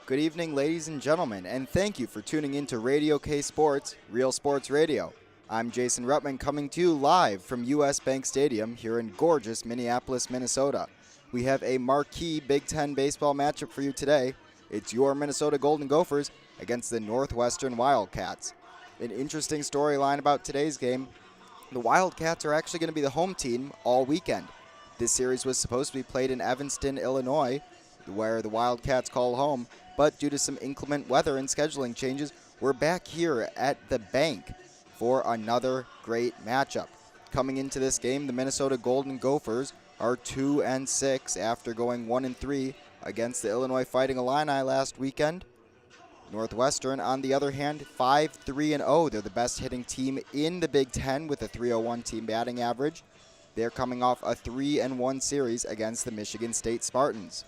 Good evening, ladies and gentlemen, and thank you for tuning in to Radio K Sports, Real Sports Radio. I'm Jason Ruttman coming to you live from US Bank Stadium here in gorgeous Minneapolis, Minnesota. We have a marquee Big Ten baseball matchup for you today. It's your Minnesota Golden Gophers against the Northwestern Wildcats. An interesting storyline about today's game, the Wildcats are actually going to be the home team all weekend. This series was supposed to be played in Evanston, Illinois, where the Wildcats call home, but due to some inclement weather and scheduling changes, we're back here at the bank for another great matchup. Coming into this game, the Minnesota Golden Gophers are 2-6 after going 1-3 against the Illinois Fighting Illini last weekend. Northwestern, on the other hand, 5-3-0. They're the best hitting team in the Big Ten with a .301 team batting average. They're coming off a 3-1 series against the Michigan State Spartans.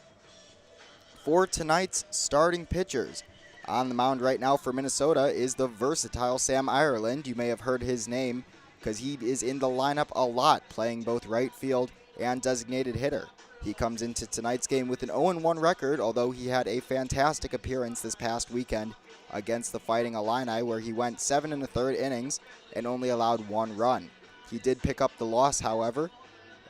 For tonight's starting pitchers, on the mound right now for Minnesota is the versatile Sam Ireland. You may have heard his name because he is in the lineup a lot, playing both right field and designated hitter. He comes into tonight's game with an 0-1 record, although he had a fantastic appearance this past weekend against the Fighting Illini, where he went 7 1/3 innings and only allowed 1 run. He did pick up the loss, however,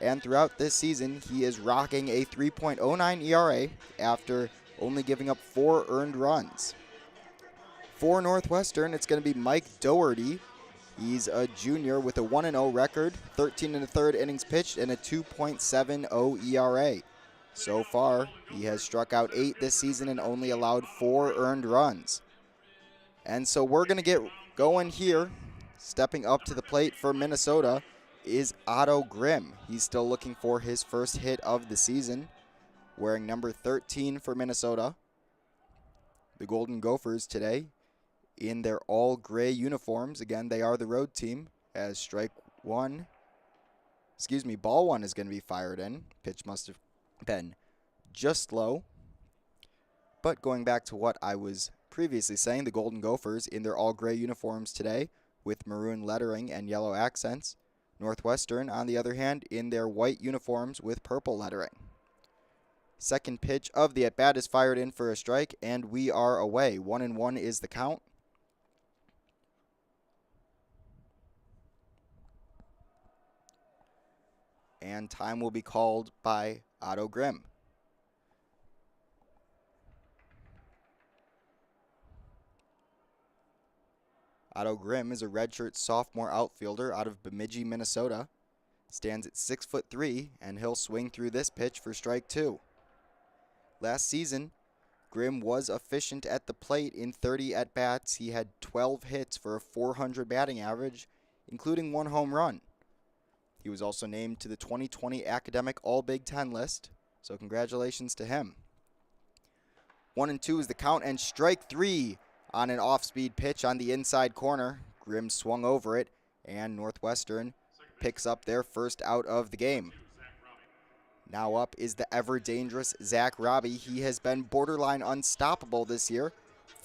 and throughout this season, he is rocking a 3.09 ERA after only giving up 4 earned runs. For Northwestern, it's going to be Mike Doherty. He's a junior with a 1-0 record, 13 1/3 innings pitched, and a 2.70 ERA. So far, he has struck out 8 this season and only allowed 4 earned runs. And so we're going to get going here. Stepping up to the plate for Minnesota is Otto Grimm. He's still looking for his first hit of the season, wearing number 13 for Minnesota. The Golden Gophers today in their all-gray uniforms. Again, they are the road team, as ball one is going to be fired in. Pitch must have been just low. But going back to what I was previously saying, the Golden Gophers in their all-gray uniforms today with maroon lettering and yellow accents. Northwestern, on the other hand, in their white uniforms with purple lettering. Second pitch of the at-bat is fired in for a strike, and we are away. 1-1 is the count. And time will be called by Otto Grimm. Otto Grimm is a redshirt sophomore outfielder out of Bemidji, Minnesota. Stands at 6'3", and he'll swing through this pitch for strike 2. Last season, Grimm was efficient at the plate in 30 at-bats. He had 12 hits for a .400 batting average, including 1 home run. He was also named to the 2020 Academic All-Big Ten list, so congratulations to him. 1-2 is the count, and strike 3 on an off-speed pitch on the inside corner. Grimm swung over it, and Northwestern picks up their first out of the game. Now up is the ever-dangerous Zach Robbie. He has been borderline unstoppable this year.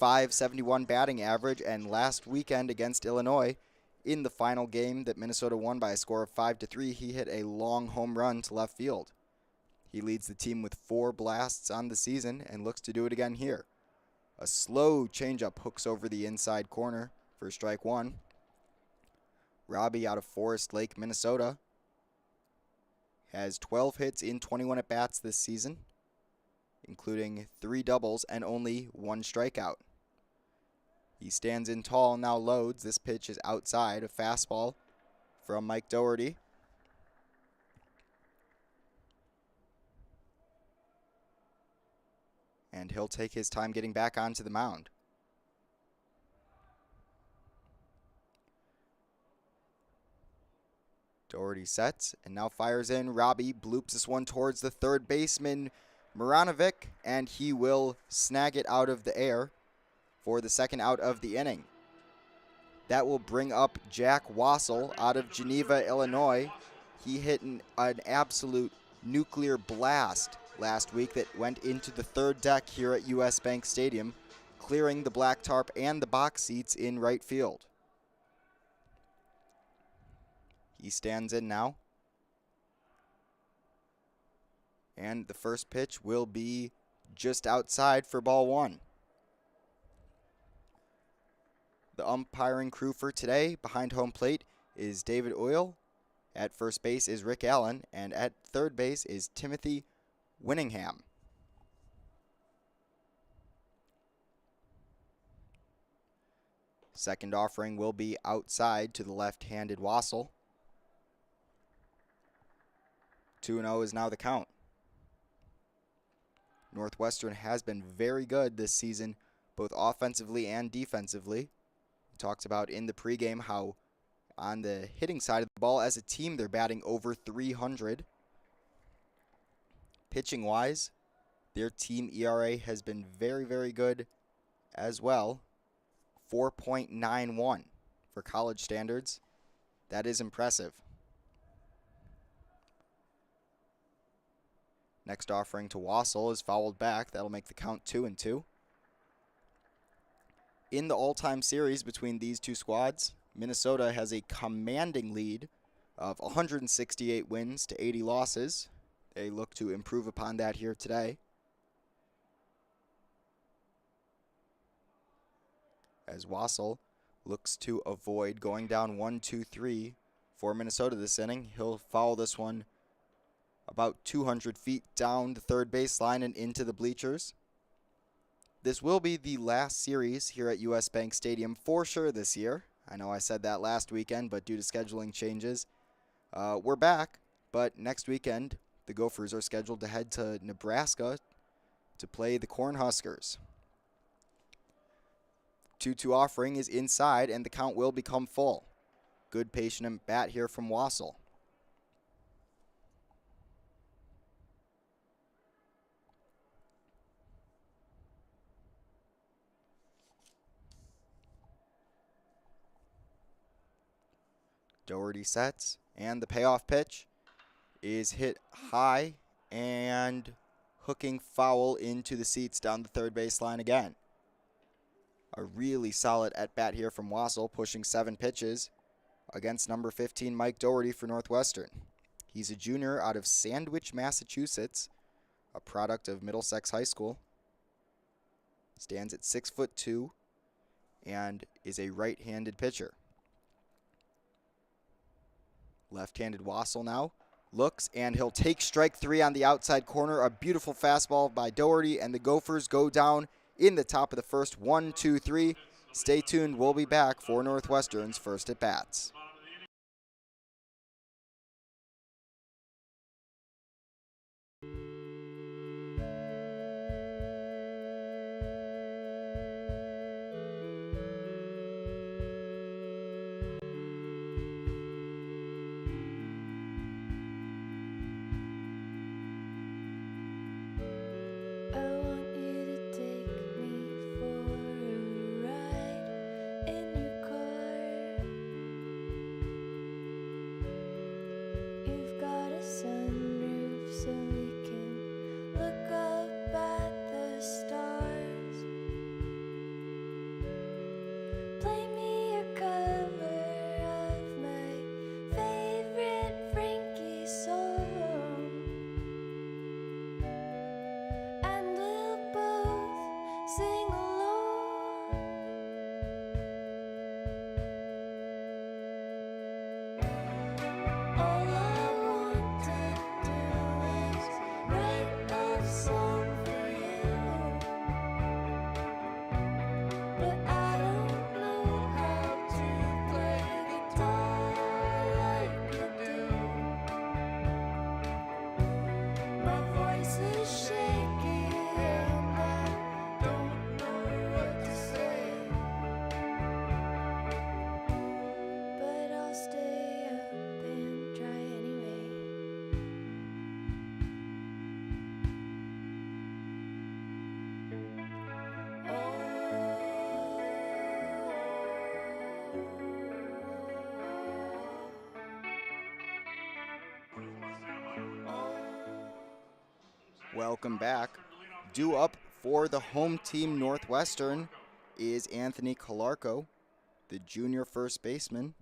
.571 batting average, and last weekend against Illinois, in the final game that Minnesota won by a score of 5-3, he hit a long home run to left field. He leads the team with 4 blasts on the season and looks to do it again here. A slow changeup hooks over the inside corner for strike 1. Robbie out of Forest Lake, Minnesota, has 12 hits in 21 at-bats this season, including 3 doubles and only 1 strikeout. He stands in tall and now loads. This pitch is outside, a fastball from Mike Doherty. And he'll take his time getting back onto the mound. Doherty sets and now fires in. Robbie bloops this one towards the third baseman, Maranovic, and he will snag it out of the air for the second out of the inning. That will bring up Jack Wassel out of Geneva, Illinois. He hit an absolute nuclear blast last week that went into the third deck here at US Bank Stadium, clearing the black tarp and the box seats in right field. He stands in now. And the first pitch will be just outside for ball 1. The umpiring crew for today behind home plate is David Oil. At first base is Rick Allen, and at third base is Timothy Winningham. Second offering will be outside to the left-handed Wassel. 2-0 is now the count. Northwestern has been very good this season, both offensively and defensively. We talked about in the pregame how on the hitting side of the ball as a team they're batting over 300. Pitching-wise, their team ERA has been very, very good as well. 4.91 for college standards. That is impressive. Next offering to Wassel is fouled back. That'll make the count 2-2. In the all-time series between these two squads, Minnesota has a commanding lead of 168 wins to 80 losses. They look to improve upon that here today. As Wassel looks to avoid going down 1-2-3 for Minnesota this inning. He'll foul this one about 200 feet down the third baseline and into the bleachers. This will be the last series here at US Bank Stadium for sure this year. I know I said that last weekend, but due to scheduling changes, we're back. But next weekend, the Gophers are scheduled to head to Nebraska to play the Cornhuskers. 2-2 offering is inside, and the count will become full. Good patient bat here from Wassel. Doherty sets, and the payoff pitch is hit high and hooking foul into the seats down the third baseline again. A really solid at-bat here from Wassel, pushing 7 pitches against number 15, Mike Doherty for Northwestern. He's a junior out of Sandwich, Massachusetts, a product of Middlesex High School. Stands at 6'2" and is a right-handed pitcher. Left-handed Wassel now looks, and he'll take strike 3 on the outside corner. A beautiful fastball by Doherty, and the Gophers go down in the top of the first. 1-2-3. Stay tuned. We'll be back for Northwestern's first at-bats. Welcome back. Due up for the home team Northwestern is Anthony Calarco, the junior first baseman.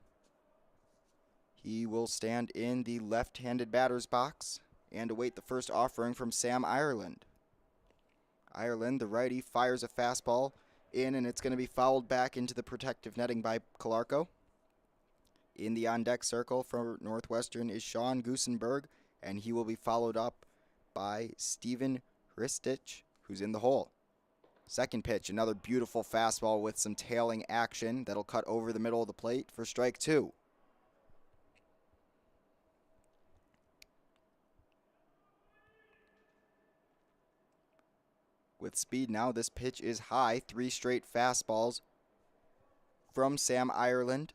He will stand in the left-handed batter's box and await the first offering from Sam Ireland. Ireland, the righty, fires a fastball in, and it's going to be fouled back into the protective netting by Calarco. In the on-deck circle for Northwestern is Sean Goosenberg, and he will be followed up by Steven Ristich, who's in the hole. Second pitch, another beautiful fastball with some tailing action that'll cut over the middle of the plate for strike 2. With speed now, this pitch is high. 3 straight fastballs from Sam Ireland.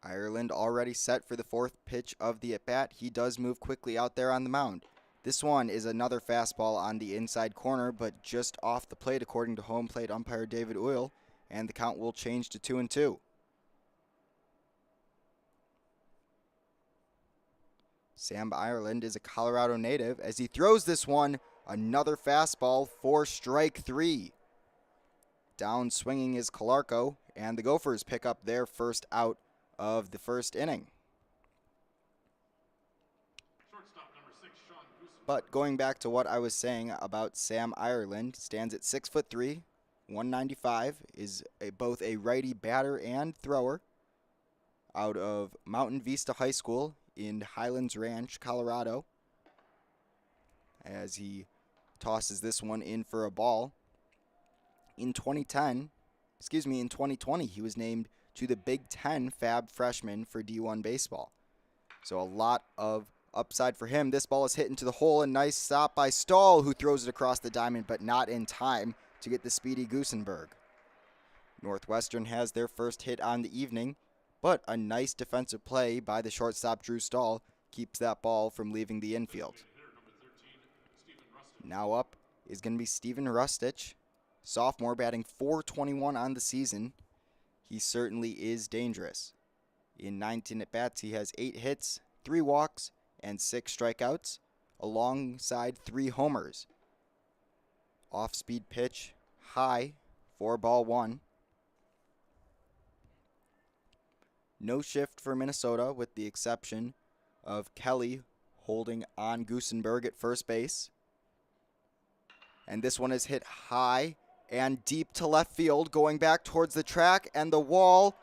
Ireland already set for the 4th pitch of the at-bat. He does move quickly out there on the mound. This one is another fastball on the inside corner, but just off the plate according to home plate umpire David Oil, and the count will change to 2-2. Sam Ireland is a Colorado native as he throws this one, another fastball for strike 3. Down swinging is Calarco, and the Gophers pick up their first out of the first inning. But going back to what I was saying about Sam Ireland, stands at 6'3", 195, is both a righty batter and thrower out of Mountain Vista High School in Highlands Ranch, Colorado, as he tosses this one in for a ball. In 2020, he was named to the Big Ten Fab Freshman for D1 baseball. So a lot of upside for him. This ball is hit into the hole, and nice stop by Stahl, who throws it across the diamond, but not in time to get the speedy Goosenberg. Northwestern has their first hit on the evening, but a nice defensive play by the shortstop Drew Stahl keeps that ball from leaving the infield. Now up is going to be Steven Ristich, sophomore, batting .421 on the season. He certainly is dangerous. In 19 at-bats, he has 8 hits, 3 walks, and 6 strikeouts, alongside 3 homers. Off-speed pitch, high, for ball 1. No shift for Minnesota, with the exception of Kelly holding on Goosenberg at first base. And this one is hit high and deep to left field, going back towards the track and the wall.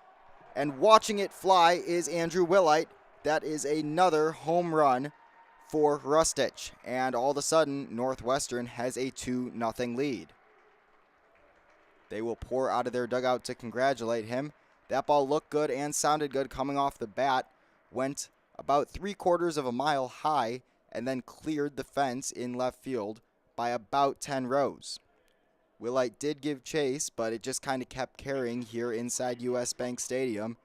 And watching it fly is Andrew Willite. That is another home run for Ristich. And all of a sudden, Northwestern has a 2-0 lead. They will pour out of their dugout to congratulate him. That ball looked good and sounded good coming off the bat. Went about 3/4 of a mile high and then cleared the fence in left field by about 10 rows. Willite did give chase, but it just kind of kept carrying here inside US Bank Stadium,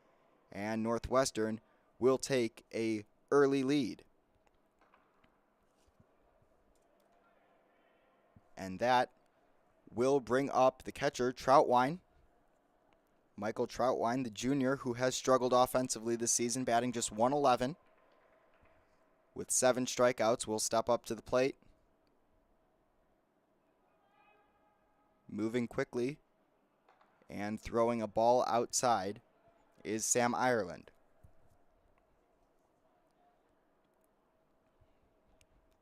and Northwestern will take a early lead. And that will bring up the catcher, Troutwine. Michael Troutwine, the junior, who has struggled offensively this season, batting just .111. With 7 strikeouts, will step up to the plate. Moving quickly and throwing a ball outside is Sam Ireland.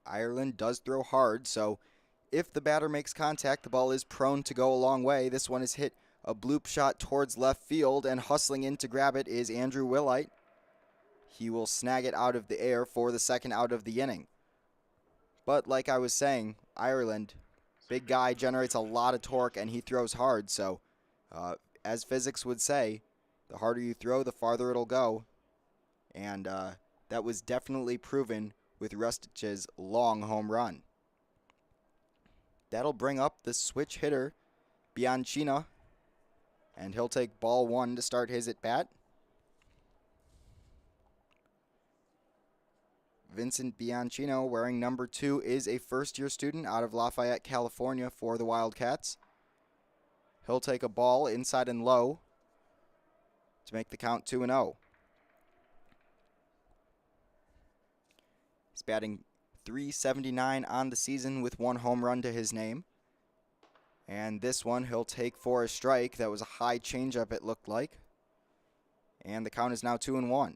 Ireland does throw hard, so if the batter makes contact, the ball is prone to go a long way. This one is hit a bloop shot towards left field, and hustling in to grab it is Andrew Willite. He will snag it out of the air for the second out of the inning. But like I was saying, Ireland, big guy, generates a lot of torque, and he throws hard. So as physics would say, the harder you throw, the farther it'll go. And that was definitely proven with Ristich's long home run. That'll bring up the switch hitter, Bianchina, and he'll take ball 1 to start his at-bat. Vincent Bianchino, wearing number 2, is a first-year student out of Lafayette, California for the Wildcats. He'll take a ball inside and low to make the count 2-0. He's batting .379 on the season with 1 home run to his name. And this one he'll take for a strike. That was a high changeup, it looked like. And the count is now 2-1.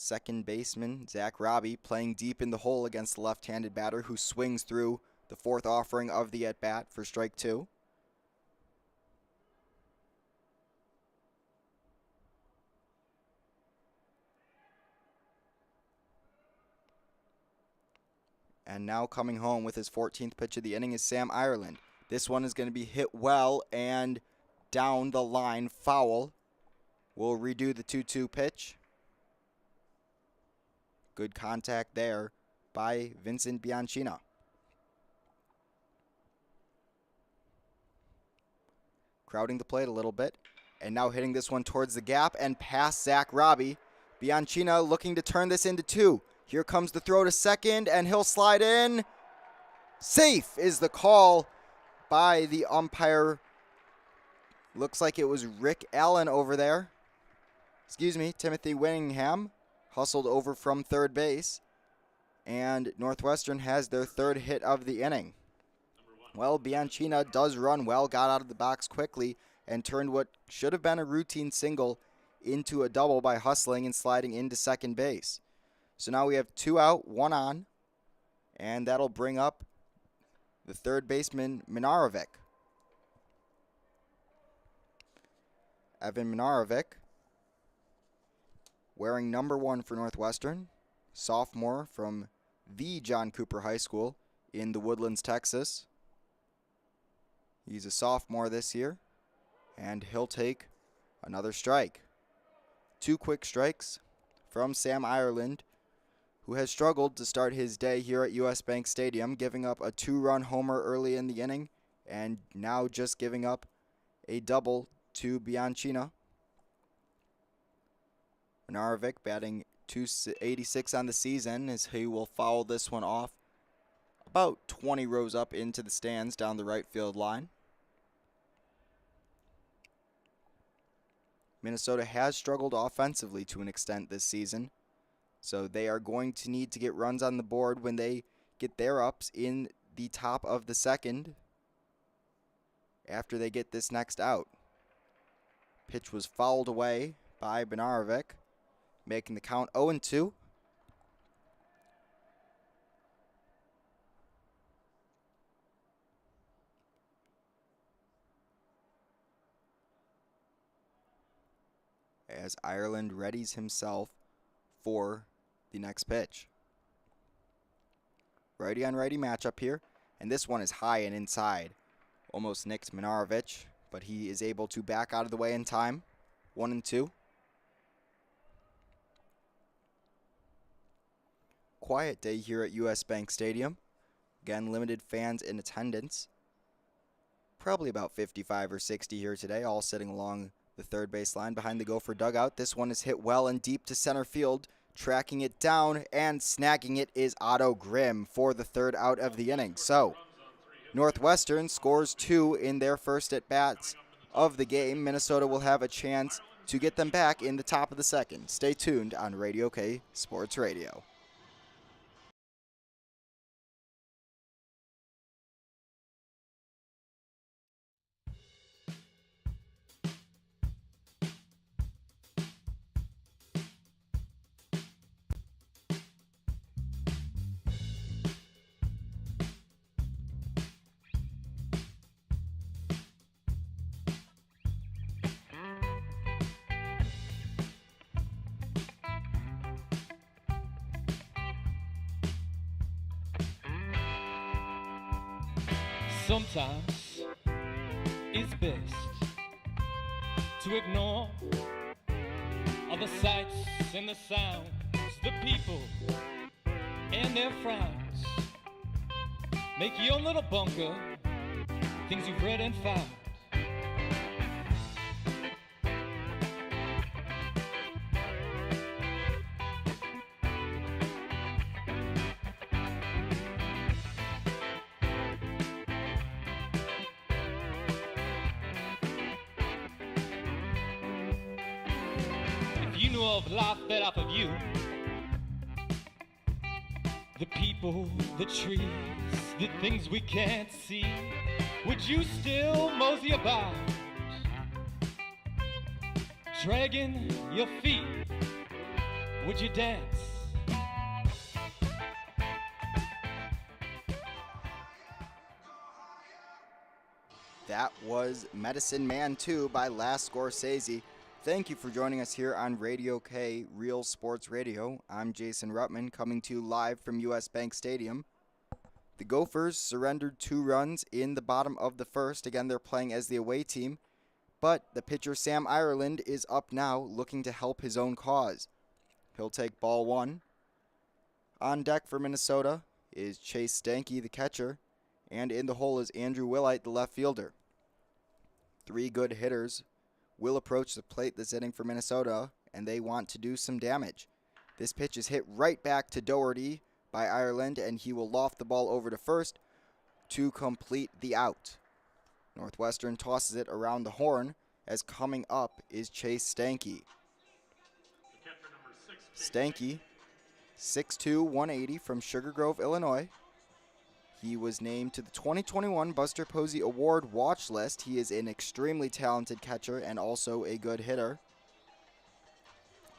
second baseman Zach Robbie playing deep in the hole against the left-handed batter who swings through the fourth offering of the at-bat for strike 2. And now coming home with his 14th pitch of the inning is Sam Ireland. This one is going to be hit well and down the line, foul. We'll redo the 2-2 pitch. Good contact there by Vincent Bianchina. Crowding the plate a little bit. And now hitting this one towards the gap and past Zach Robbie. Bianchina looking to turn this into 2. Here comes the throw to second, and he'll slide in. Safe is the call by the umpire. Looks like it was Rick Allen over there. Timothy Winningham hustled over from third base. And Northwestern has their 3rd hit of the inning. Well, Bianchina does run well, got out of the box quickly, and turned what should have been a routine single into a double by hustling and sliding into second base. So now we have 2 out, 1 on, and that'll bring up the third baseman, Minarovic. Evan Minarovic, wearing number 1 for Northwestern, sophomore from the John Cooper High School in the Woodlands, Texas. He's a sophomore this year, and he'll take another strike. 2 quick strikes from Sam Ireland, who has struggled to start his day here at US Bank Stadium, giving up a 2-run homer early in the inning, and now just giving up a double to Bianchina. Minarovic batting .286 on the season as he will foul this one off about 20 rows up into the stands down the right field line. Minnesota has struggled offensively to an extent this season, so they are going to need to get runs on the board when they get their ups in the top of the second after they get this next out. Pitch was fouled away by Minarovic, making the count 0-2. As Ireland readies himself for the next pitch. Righty on righty matchup here, and this one is high and inside. Almost nicked Minarovic, but he is able to back out of the way in time. 1-2. Quiet day here at US Bank Stadium. Again, limited fans in attendance. Probably about 55 or 60 here today, all sitting along the third base line behind the Gopher dugout. This one is hit well and deep to center field. Tracking it down and snagging it is Otto Grimm for the 3rd out of the inning. So, Northwestern scores 2 in their first at-bats of the game. Minnesota will have a chance to get them back in the top of the second. Stay tuned on Radio K Sports Radio. Sometimes it's best to ignore all the sights and the sounds, the people and their frowns. Make your little bunker things you've read and found. Of life fed off of you, the people, the trees, the things we can't see, would you still mosey about, dragging your feet Would you dance? That was Medicine Man 2 by Last Scorsese. Thank you for joining us here on Radio K Real Sports Radio. I'm Jason Ruttman, coming to you live from US Bank Stadium. The Gophers surrendered 2 runs in the bottom of the first. Again, they're playing as the away team. But the pitcher Sam Ireland is up now, looking to help his own cause. He'll take ball 1. On deck for Minnesota is Chase Stanky, the catcher. And in the hole is Andrew Willite, the left fielder. 3 good hitters will approach the plate this inning for Minnesota, and they want to do some damage. This pitch is hit right back to Doherty by Ireland, and he will loft the ball over to first to complete the out. Northwestern tosses it around the horn, as coming up is Chase Stanky. Stanky, 6'2", 180 from Sugar Grove, Illinois. He was named to the 2021 Buster Posey Award watch list. He is an extremely talented catcher and also a good hitter.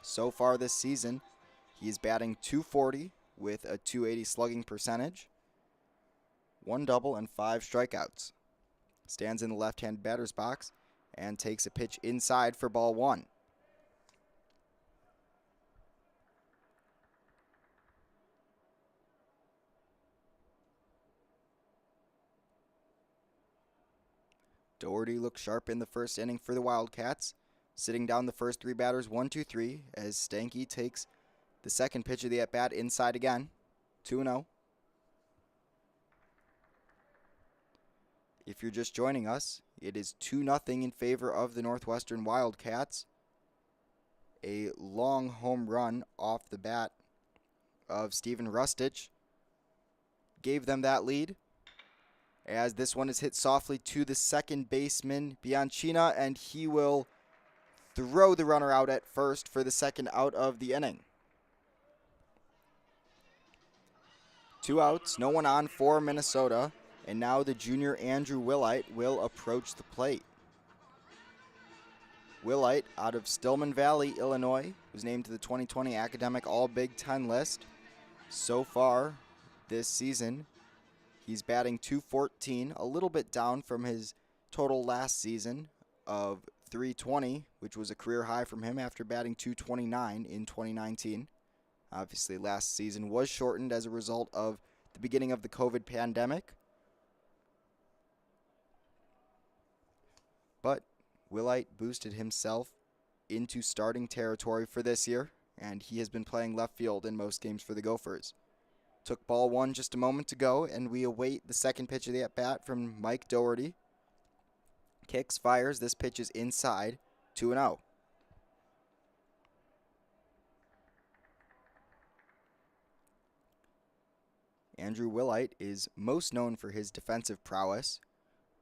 So far this season, he is batting .240 with a .280 slugging percentage, 1 double and 5 strikeouts. Stands in the left-hand batter's box and takes a pitch inside for ball 1. Doherty looked sharp in the first inning for the Wildcats, sitting down the first 3 batters 1-2-3 as Stanky takes the second pitch of the at-bat inside again, 2-0. If you're just joining us, it is 2-0 in favor of the Northwestern Wildcats. A long home run off the bat of Steven Rustich gave them that lead, as this one is hit softly to the second baseman, Bianchina, and he will throw the runner out at first for the second out of the inning. 2 outs, no one on for Minnesota, and now the junior Andrew Willite will approach the plate. Willite, out of Stillman Valley, Illinois, was named to the 2020 Academic All-Big Ten list. So far this season, he's batting .214, a little bit down from his total last season of .320, which was a career high from him after batting .229 in 2019. Obviously, last season was shortened as a result of the beginning of the COVID pandemic. But Willite boosted himself into starting territory for this year, and he has been playing left field in most games for the Gophers. Took ball 1 just a moment ago, and we await the second pitch of the at-bat from Mike Doherty. Kicks, fires. This pitch is inside, 2-0. Andrew Willite is most known for his defensive prowess.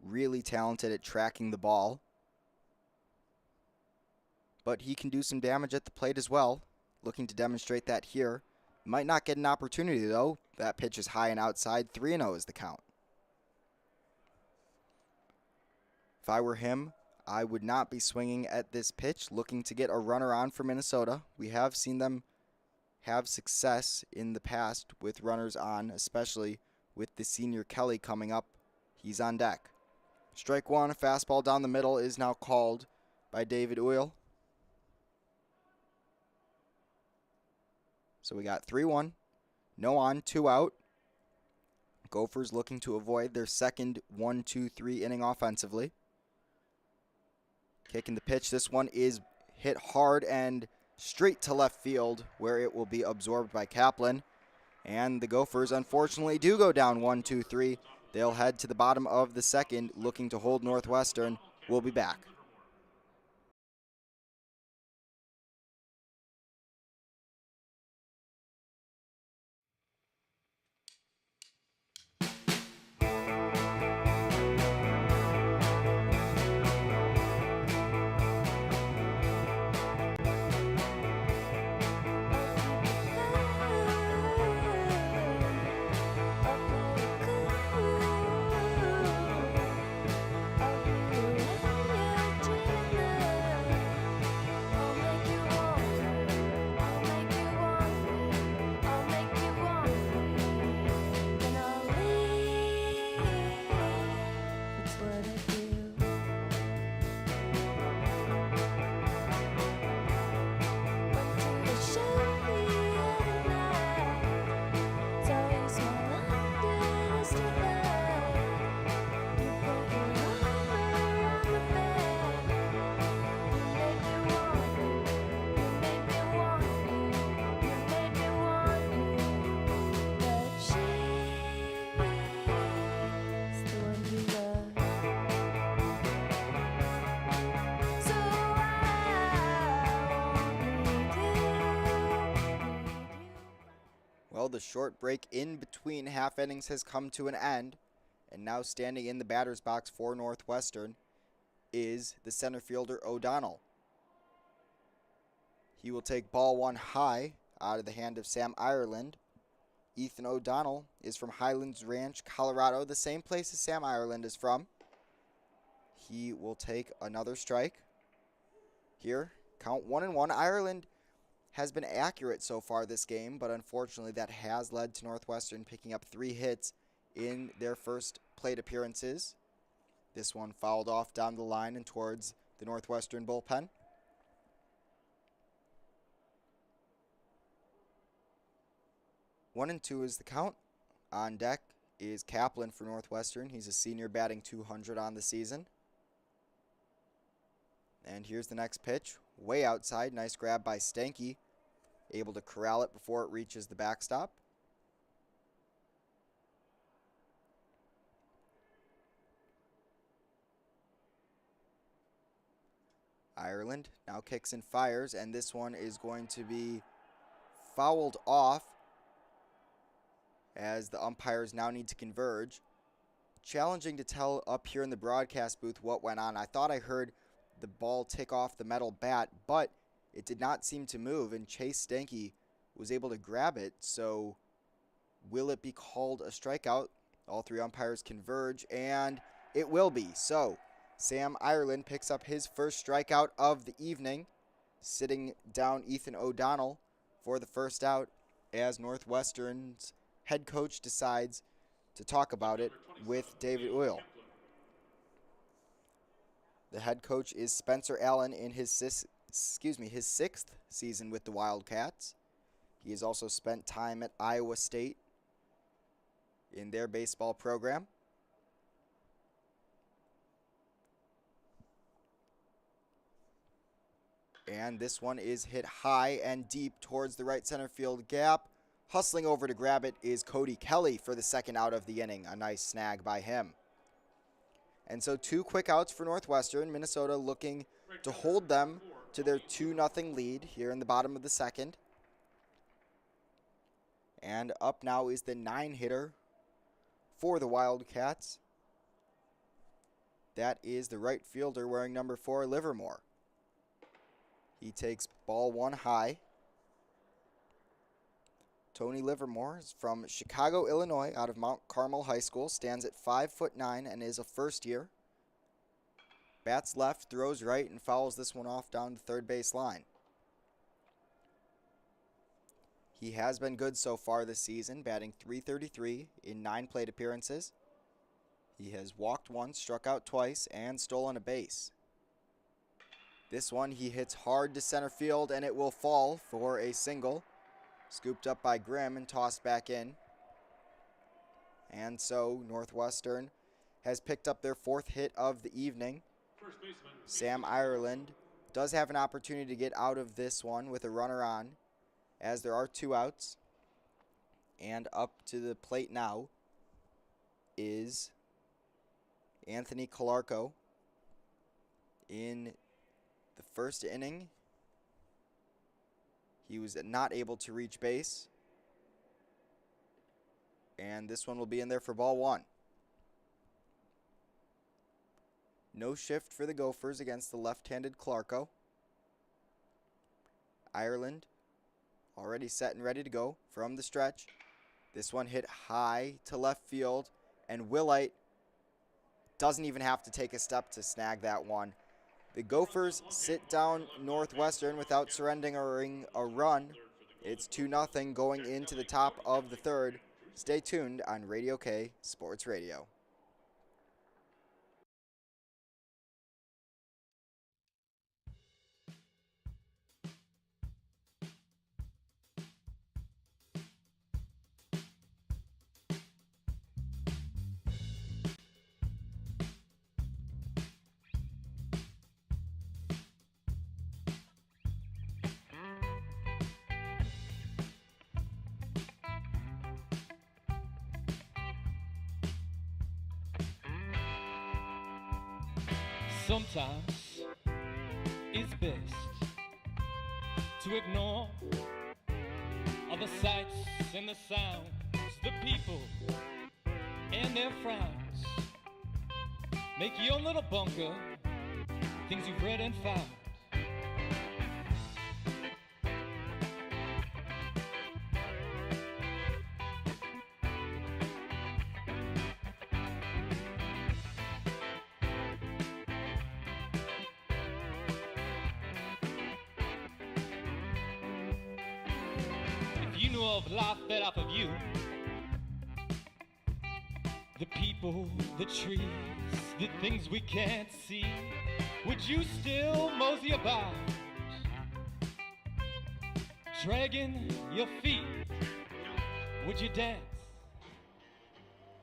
Really talented at tracking the ball. But he can do some damage at the plate as well. Looking to demonstrate that here. Might not get an opportunity, though. That pitch is high and outside. 3-0 is the count. If I were him, I would not be swinging at this pitch, looking to get a runner on for Minnesota. We have seen them have success in the past with runners on, especially with the senior Kelly coming up. He's on deck. Strike 1, a fastball down the middle is now called by David Uyl. So we got 3-1, no on, 2 out. Gophers looking to avoid their second 1-2-3 inning offensively. Kicking the pitch, this one is hit hard and straight to left field, where it will be absorbed by Kaplan. And the Gophers, unfortunately, do go down 1-2-3. They'll head to the bottom of the second, looking to hold Northwestern. We'll be back. The short break in between half innings has come to an end. And now standing in the batter's box for Northwestern is the center fielder O'Donnell. He will take ball one high out of the hand of Sam Ireland. Ethan O'Donnell is from Highlands Ranch, Colorado, the same place as Sam Ireland is from. He will take another strike. Here, count 1-1. Ireland has been accurate so far this game, but unfortunately that has led to Northwestern picking up 3 hits in their first plate appearances. This one fouled off down the line and towards the Northwestern bullpen. One and two is the count. On deck is Kaplan for Northwestern. He's a senior batting .200 on the season. And here's the next pitch. Way outside. Nice grab by Stanky. Able to corral it before it reaches the backstop. Ireland now kicks and fires, and this one is going to be fouled off as the umpires now need to converge. Challenging to tell up here in the broadcast booth what went on. I thought I heard the ball tick off the metal bat, but it did not seem to move, and Chase Stanky was able to grab it. So will it be called a strikeout? All 3 umpires converge, and it will be. So Sam Ireland picks up his first strikeout of the evening, sitting down Ethan O'Donnell for the first out as Northwestern's head coach decides to talk about it with David Oil. The head coach is Spencer Allen in his 6th season with the Wildcats. He has also spent time at Iowa State in their baseball program. And this one is hit high and deep towards the right center field gap. Hustling over to grab it is Cody Kelly for the second out of the inning. A nice snag by him. And so 2 quick outs for Northwestern. Minnesota looking to hold them to their 2-0 lead here in the bottom of the second. And up now is the 9-hitter for the Wildcats. That is the right fielder wearing number 4, Livermore. He takes ball one high. Tony Livermore is from Chicago, Illinois, out of Mount Carmel High School, stands at 5'9" and is a first year. Bats left, throws right, and fouls this one off down the third base line. He has been good so far this season, batting .333 in 9 plate appearances. He has walked once, struck out twice, and stolen a base. This one he hits hard to center field, and it will fall for a single. Scooped up by Grimm and tossed back in. And so Northwestern has picked up their 4th hit of the evening. Sam Ireland does have an opportunity to get out of this one with a runner on, as there are 2 outs. And up to the plate now is Anthony Calarco. In the first inning, he was not able to reach base. And this one will be in there for ball 1. No shift for the Gophers against the left-handed Calarco. Ireland already set and ready to go from the stretch. This one hit high to left field, and Willite doesn't even have to take a step to snag that one. The Gophers sit down Northwestern without surrendering a run. It's 2-0 going into the top of the third. Stay tuned on Radio K Sports Radio. Sometimes it's best to ignore all the the sights and the sounds, the people and their frowns. Make your little bunker things you've read and found. You know of life fed off of you. The people, the trees, the things we can't see. Would you still mosey about, dragging your feet? Would you dance?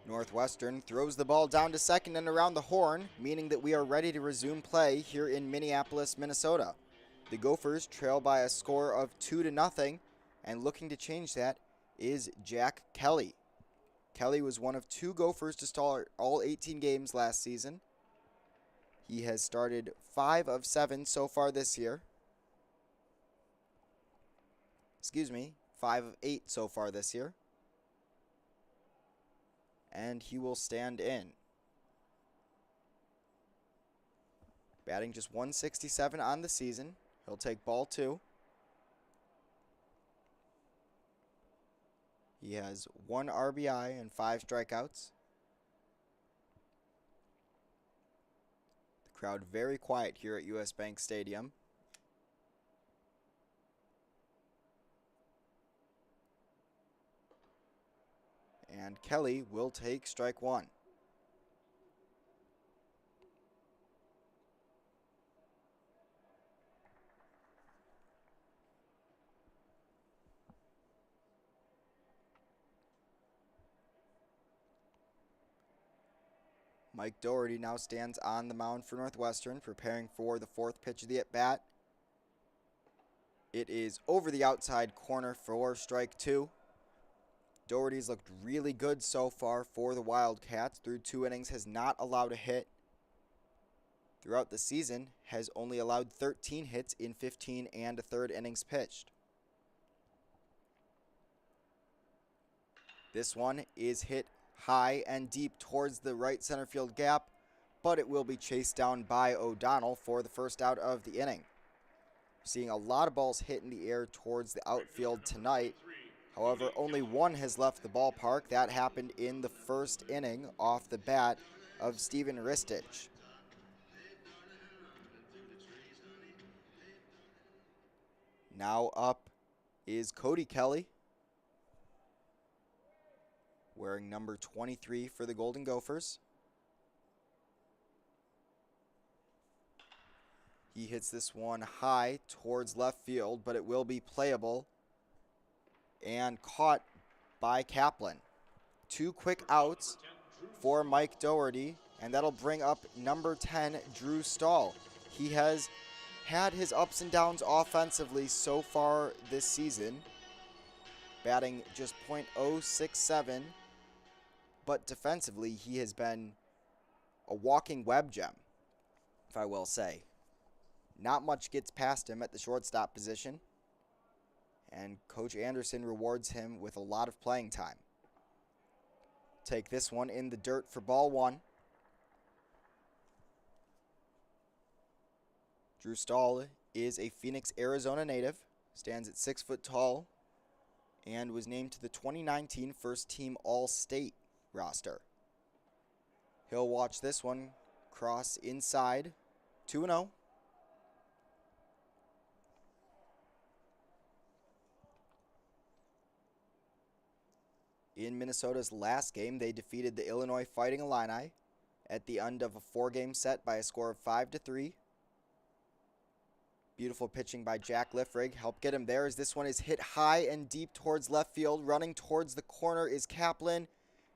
Northwestern throws the ball down to second and around the horn, meaning that we are ready to resume play here in Minneapolis, Minnesota. The Gophers trail by a score of 2-0. And looking to change that is Jack Kelly. Kelly was one of 2 Gophers to start all 18 games last season. He has started 5 of 7 so far this year. 5 of 8 so far this year. And he will stand in. Batting just .167 on the season. He'll take ball 2. He has 1 RBI and 5 strikeouts. The crowd very quiet here at US Bank Stadium. And Kelly will take strike 1. Mike Doherty now stands on the mound for Northwestern, preparing for the 4th pitch of the at-bat. It is over the outside corner for strike 2. Doherty's looked really good so far for the Wildcats. Through 2 innings, has not allowed a hit. Throughout the season, has only allowed 13 hits in 15 and a third innings pitched. This one is hit high and deep towards the right center field gap, but it will be chased down by O'Donnell for the first out of the inning. Seeing a lot of balls hit in the air towards the outfield tonight. However, only 1 has left the ballpark. That happened in the first inning off the bat of Steven Ristich. Now up is Cody Kelly, wearing number 23 for the Golden Gophers. He hits this one high towards left field, but it will be playable and caught by Kaplan. 2 quick outs for Mike Doherty, and that'll bring up number 10, Drew Stahl. He has had his ups and downs offensively so far this season, batting just .067. But defensively, he has been a walking web gem, if I will say. Not much gets past him at the shortstop position, and Coach Anderson rewards him with a lot of playing time. Take this one in the dirt for ball 1. Drew Stahl is a Phoenix, Arizona native, stands at 6 foot tall, and was named to the 2019 First Team All-State roster. He'll watch this one cross inside. 2-0. In Minnesota's last game, they defeated the Illinois Fighting Illini at the end of a 4-game set by a score of 5-3. Beautiful pitching by Jack Liffrig helped get him there as this one is hit high and deep towards left field. Running towards the corner is Kaplan,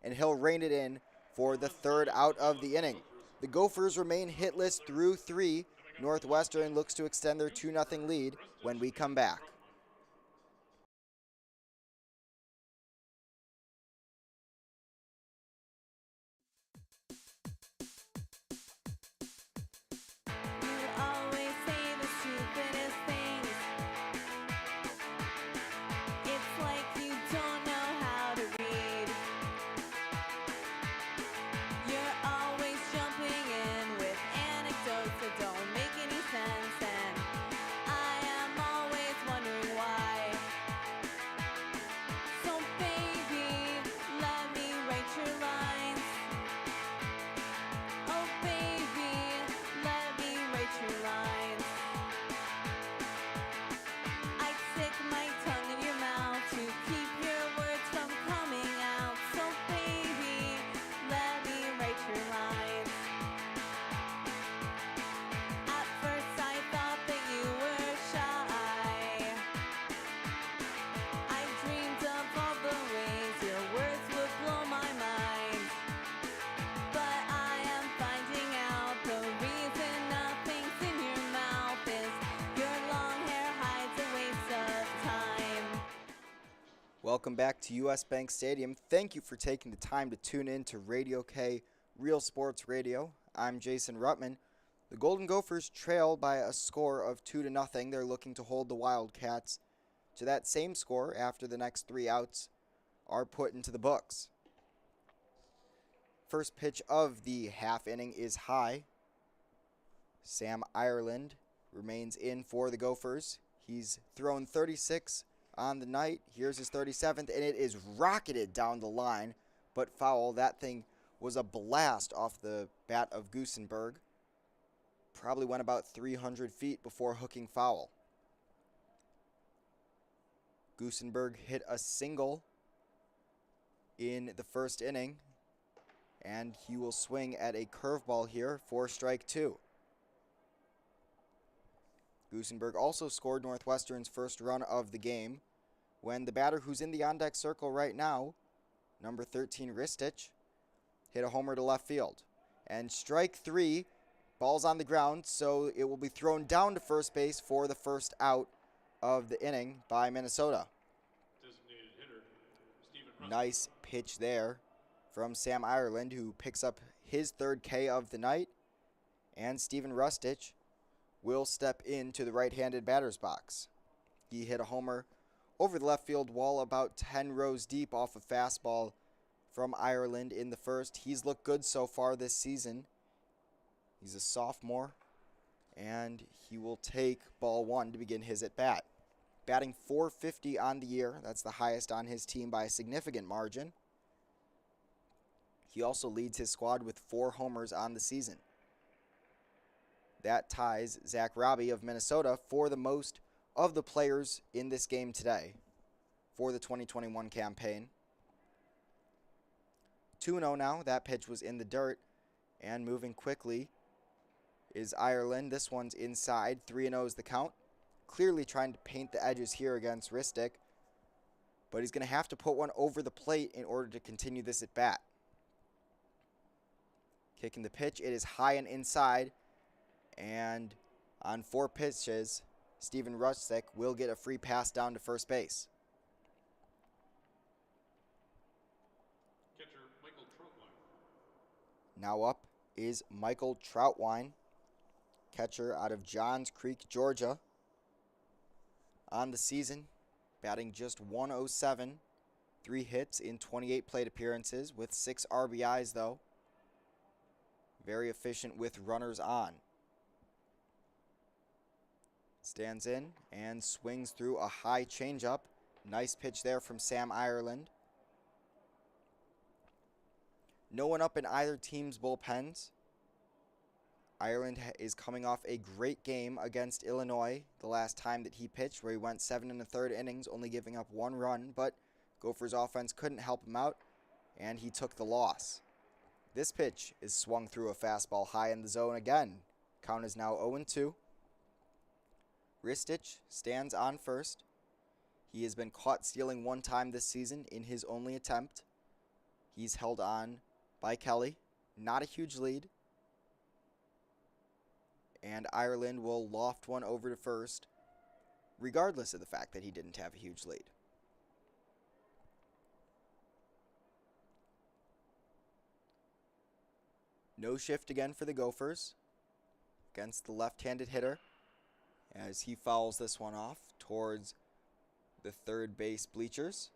and he'll rein it in for the 3rd out of the inning. The Gophers remain hitless through 3. Northwestern looks to extend their 2-0 lead when we come back. It's like Welcome back to US Bank Stadium. Thank you for taking the time to tune in to Radio K Real Sports Radio. I'm Jason Ruttman. The Golden Gophers trail by a score of 2-0. They're looking to hold the Wildcats to that same score after the next 3 outs are put into the books. First pitch of the half inning is high. Sam Ireland remains in for the Gophers. He's thrown 36 on the night. Here's his 37th, and it is rocketed down the line, but foul. That thing was a blast off the bat of Goosenberg. Probably went about 300 feet before hooking foul. Goosenberg hit a single in the first inning, and he will swing at a curveball here for strike 2. Goosenberg also scored Northwestern's first run of the game when the batter who's in the on-deck circle right now, number 13 Ristich, hit a homer to left field. And strike 3, ball's on the ground, so it will be thrown down to first base for the first out of the inning by Minnesota. Designated hitter, Stephen Nice pitch there from Sam Ireland, who picks up his 3rd K of the night. And Stephen Rustich will step into the right-handed batter's box. He hit a homer over the left field wall about 10 rows deep off a fastball from Ireland in the first. He's looked good so far this season. He's a sophomore, and he will take ball 1 to begin his at-bat. Batting .450 on the year. That's the highest on his team by a significant margin. He also leads his squad with 4 homers on the season. That ties Zach Robbie of Minnesota for the most of the players in this game today for the 2021 campaign. 2-0 now. That pitch was in the dirt, and moving quickly is Ireland. This one's inside. 3-0 is the count. Clearly trying to paint the edges here against Ristic, but he's going to have to put one over the plate in order to continue this at bat. Kicking the pitch. It is high and inside. And on 4 pitches, Stephen Rustic will get a free pass down to first base. Catcher Michael Troutwine. Now up is Michael Troutwine, catcher out of Johns Creek, Georgia. On the season, batting just .107, 3 hits in 28 plate appearances with 6 RBIs though. Very efficient with runners on. Stands in and swings through a high changeup. Nice pitch there from Sam Ireland. No one up in either team's bullpens. Ireland is coming off a great game against Illinois the last time that he pitched, where he went 7 1/3 innings, only giving up 1 run, but Gophers offense couldn't help him out, and he took the loss. This pitch is swung through a fastball high in the zone again. Count is now 0-2. Ristich stands on first. He has been caught stealing 1 time this season in his only attempt. He's held on by Kelly. Not a huge lead. And Ireland will loft one over to first, regardless of the fact that he didn't have a huge lead. No shift again for the Gophers against the left-handed hitter, as he fouls this one off towards the third base bleachers.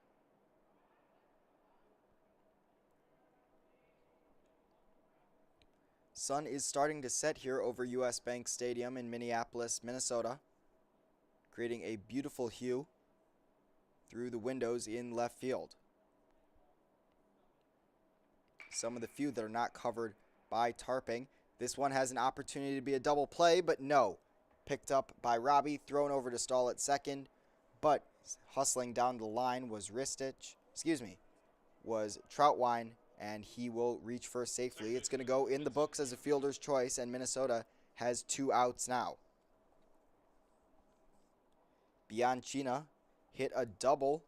Sun is starting to set here over US Bank Stadium in Minneapolis, Minnesota, creating a beautiful hue through the windows in left field. Some of the few that are not covered by tarping. This one has an opportunity to be a double play, but no. Picked up by Robbie, thrown over to Stahl at second, but hustling down the line was was Troutwine, and he will reach first safely. It's going to go in the books as a fielder's choice, and Minnesota has 2 outs now. Bianchina hit a double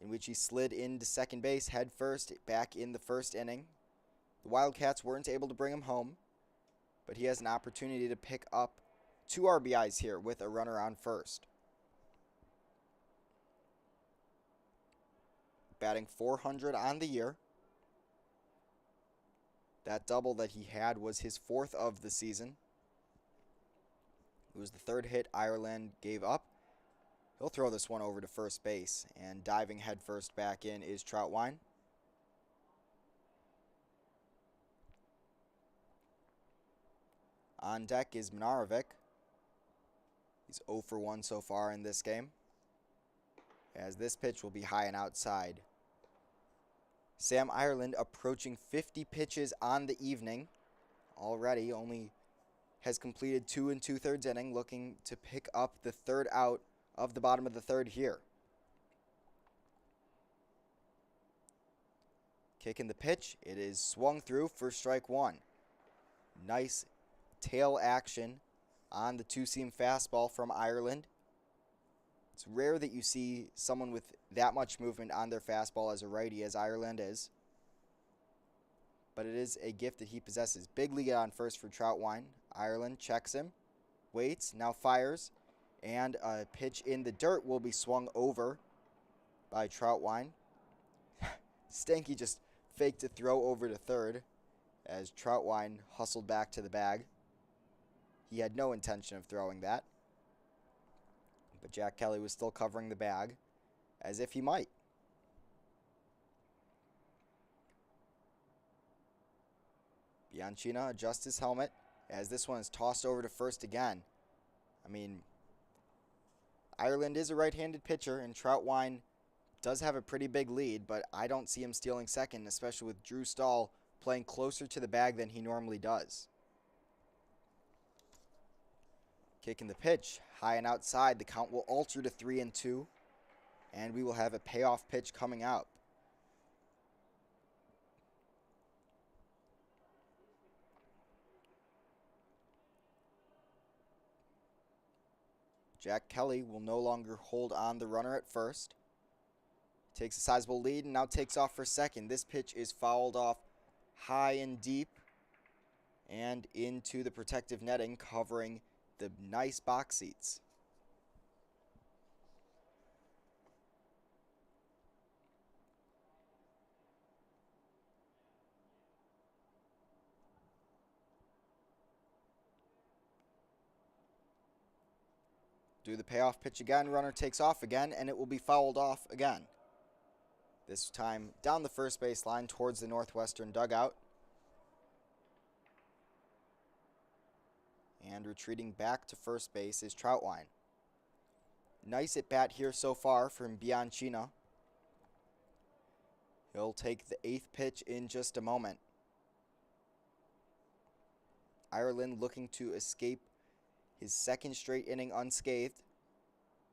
in which he slid into second base head first back in the first inning. The Wildcats weren't able to bring him home, but he has an opportunity to pick up 2 RBIs here with a runner on first. batting .400 on the year. That double that he had was his 4th of the season. It was the 3rd hit Ireland gave up. He'll throw this one over to first base, and diving headfirst back in is Troutwine. On deck is Minarovic. He's 0 for 1 so far in this game, as this pitch will be high and outside. Sam Ireland approaching 50 pitches on the evening already, only has completed 2 2/3 inning, looking to pick up the 3rd out of the bottom of the 3rd here. Kicking the pitch, it is swung through for strike 1. Nice tail action on the two-seam fastball from Ireland. It's rare that you see someone with that much movement on their fastball as a righty as Ireland is, but it is a gift that he possesses. Big lead on first for Troutwine. Ireland checks him, waits, now fires, and a pitch in the dirt will be swung over by Troutwine. Stanky just faked a throw over to third as Troutwine hustled back to the bag. He had no intention of throwing that, but Jack Kelly was still covering the bag as if he might. Bianchina adjusts his helmet as this one is tossed over to first again. I mean, Ireland is a right-handed pitcher, and Troutwine does have a pretty big lead, but I don't see him stealing second, especially with Drew Stahl playing closer to the bag than he normally does. Kicking the pitch, high and outside. The count will alter to 3-2, and we will have a payoff pitch coming out. Jack Kelly will no longer hold on the runner at first. Takes a sizable lead and now takes off for second. This pitch is fouled off high and deep and into the protective netting covering the nice box seats. Do the payoff pitch again, runner takes off again, and it will be fouled off again. This time down the first base line towards the Northwestern dugout. And retreating back to first base is Troutwine. Nice at bat here so far from Bianchina. He'll take the 8th pitch in just a moment. Ireland looking to escape his 2nd straight inning unscathed.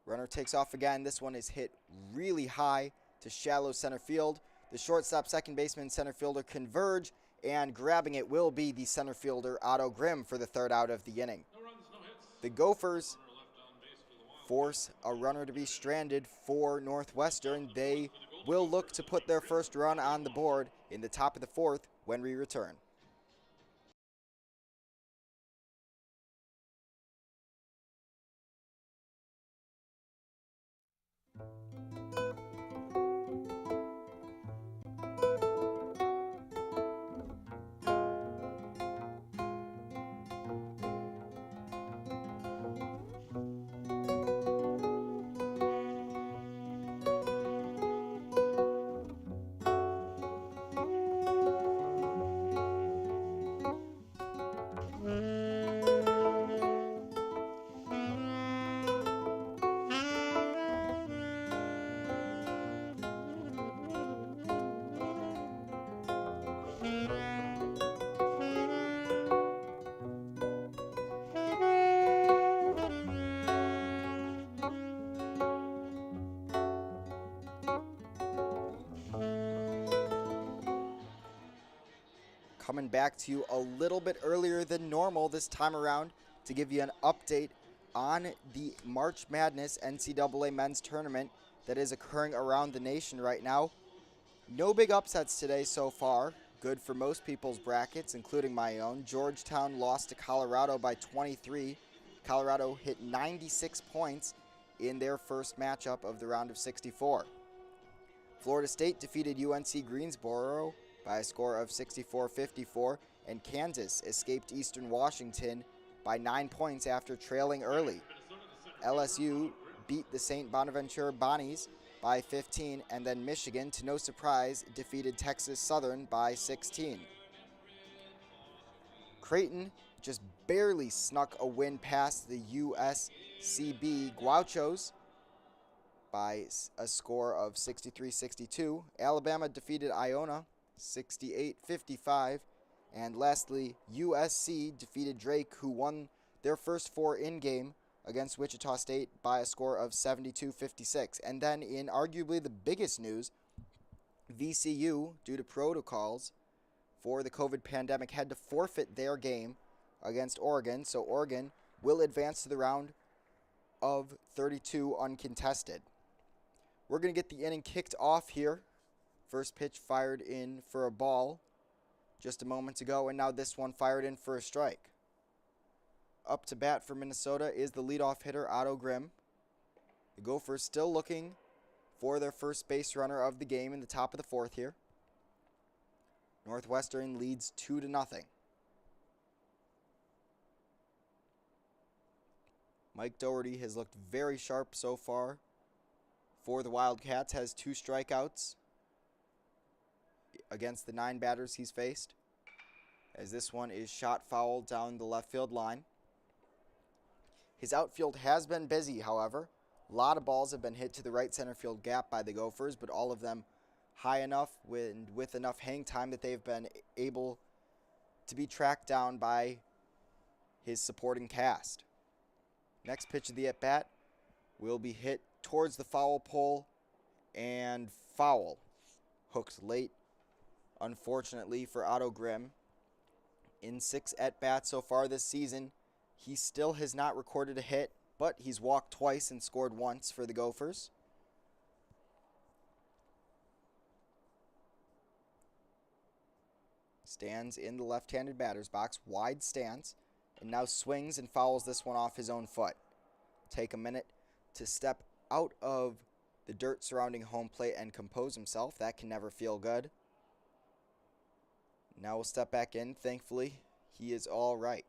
Runner takes off again. This one is hit really high to shallow center field. The shortstop, second baseman, center fielder converge, and grabbing it will be the center fielder Otto Grimm for the 3rd out of the inning. The Gophers force a runner to be stranded for Northwestern. They will look to put their first run on the board in the top of the 4th when we return. Coming back to you a little bit earlier than normal this time around to give you an update on the March Madness NCAA men's tournament that is occurring around the nation right now. No big upsets today so far. Good for most people's brackets, including my own. Georgetown lost to Colorado by 23. Colorado hit 96 points in their first matchup of the round of 64. Florida State defeated UNC Greensboro by a score of 64-54, and Kansas escaped Eastern Washington by 9 points after trailing early. LSU beat the St. Bonaventure Bonnies by 15, and then Michigan, to no surprise, defeated Texas Southern by 16. Creighton just barely snuck a win past the USCB Gauchos by a score of 63-62. Alabama defeated Iona 68-55. And lastly, USC defeated Drake, who won their first 4 in-game against Wichita State by a score of 72-56. And then in arguably the biggest news, VCU, due to protocols for the COVID pandemic, had to forfeit their game against Oregon. So Oregon will advance to the round of 32 uncontested. We're going to get the inning kicked off here. First pitch fired in for a ball just a moment ago, and now this one fired in for a strike. Up to bat for Minnesota is the leadoff hitter, Otto Grimm. The Gophers still looking for their first base runner of the game in the top of the 4th here. Northwestern leads 2-0. Mike Doherty has looked very sharp so far for the Wildcats, has 2 strikeouts against the 9 batters he's faced, as this one is shot foul down the left field line. His outfield has been busy, however. A lot of balls have been hit to the right center field gap by the Gophers, but all of them high enough with enough hang time that they've been able to be tracked down by his supporting cast. Next pitch of the at-bat will be hit towards the foul pole and foul. Hooked late, unfortunately, for Otto Grimm. In 6 at-bats so far this season, he still has not recorded a hit, but he's walked twice and scored once for the Gophers. Stands in the left-handed batter's box, wide stance, and now swings and fouls this one off his own foot. Take a minute to step out of the dirt surrounding home plate and compose himself. That can never feel good. Now we'll step back in. Thankfully, he is all right.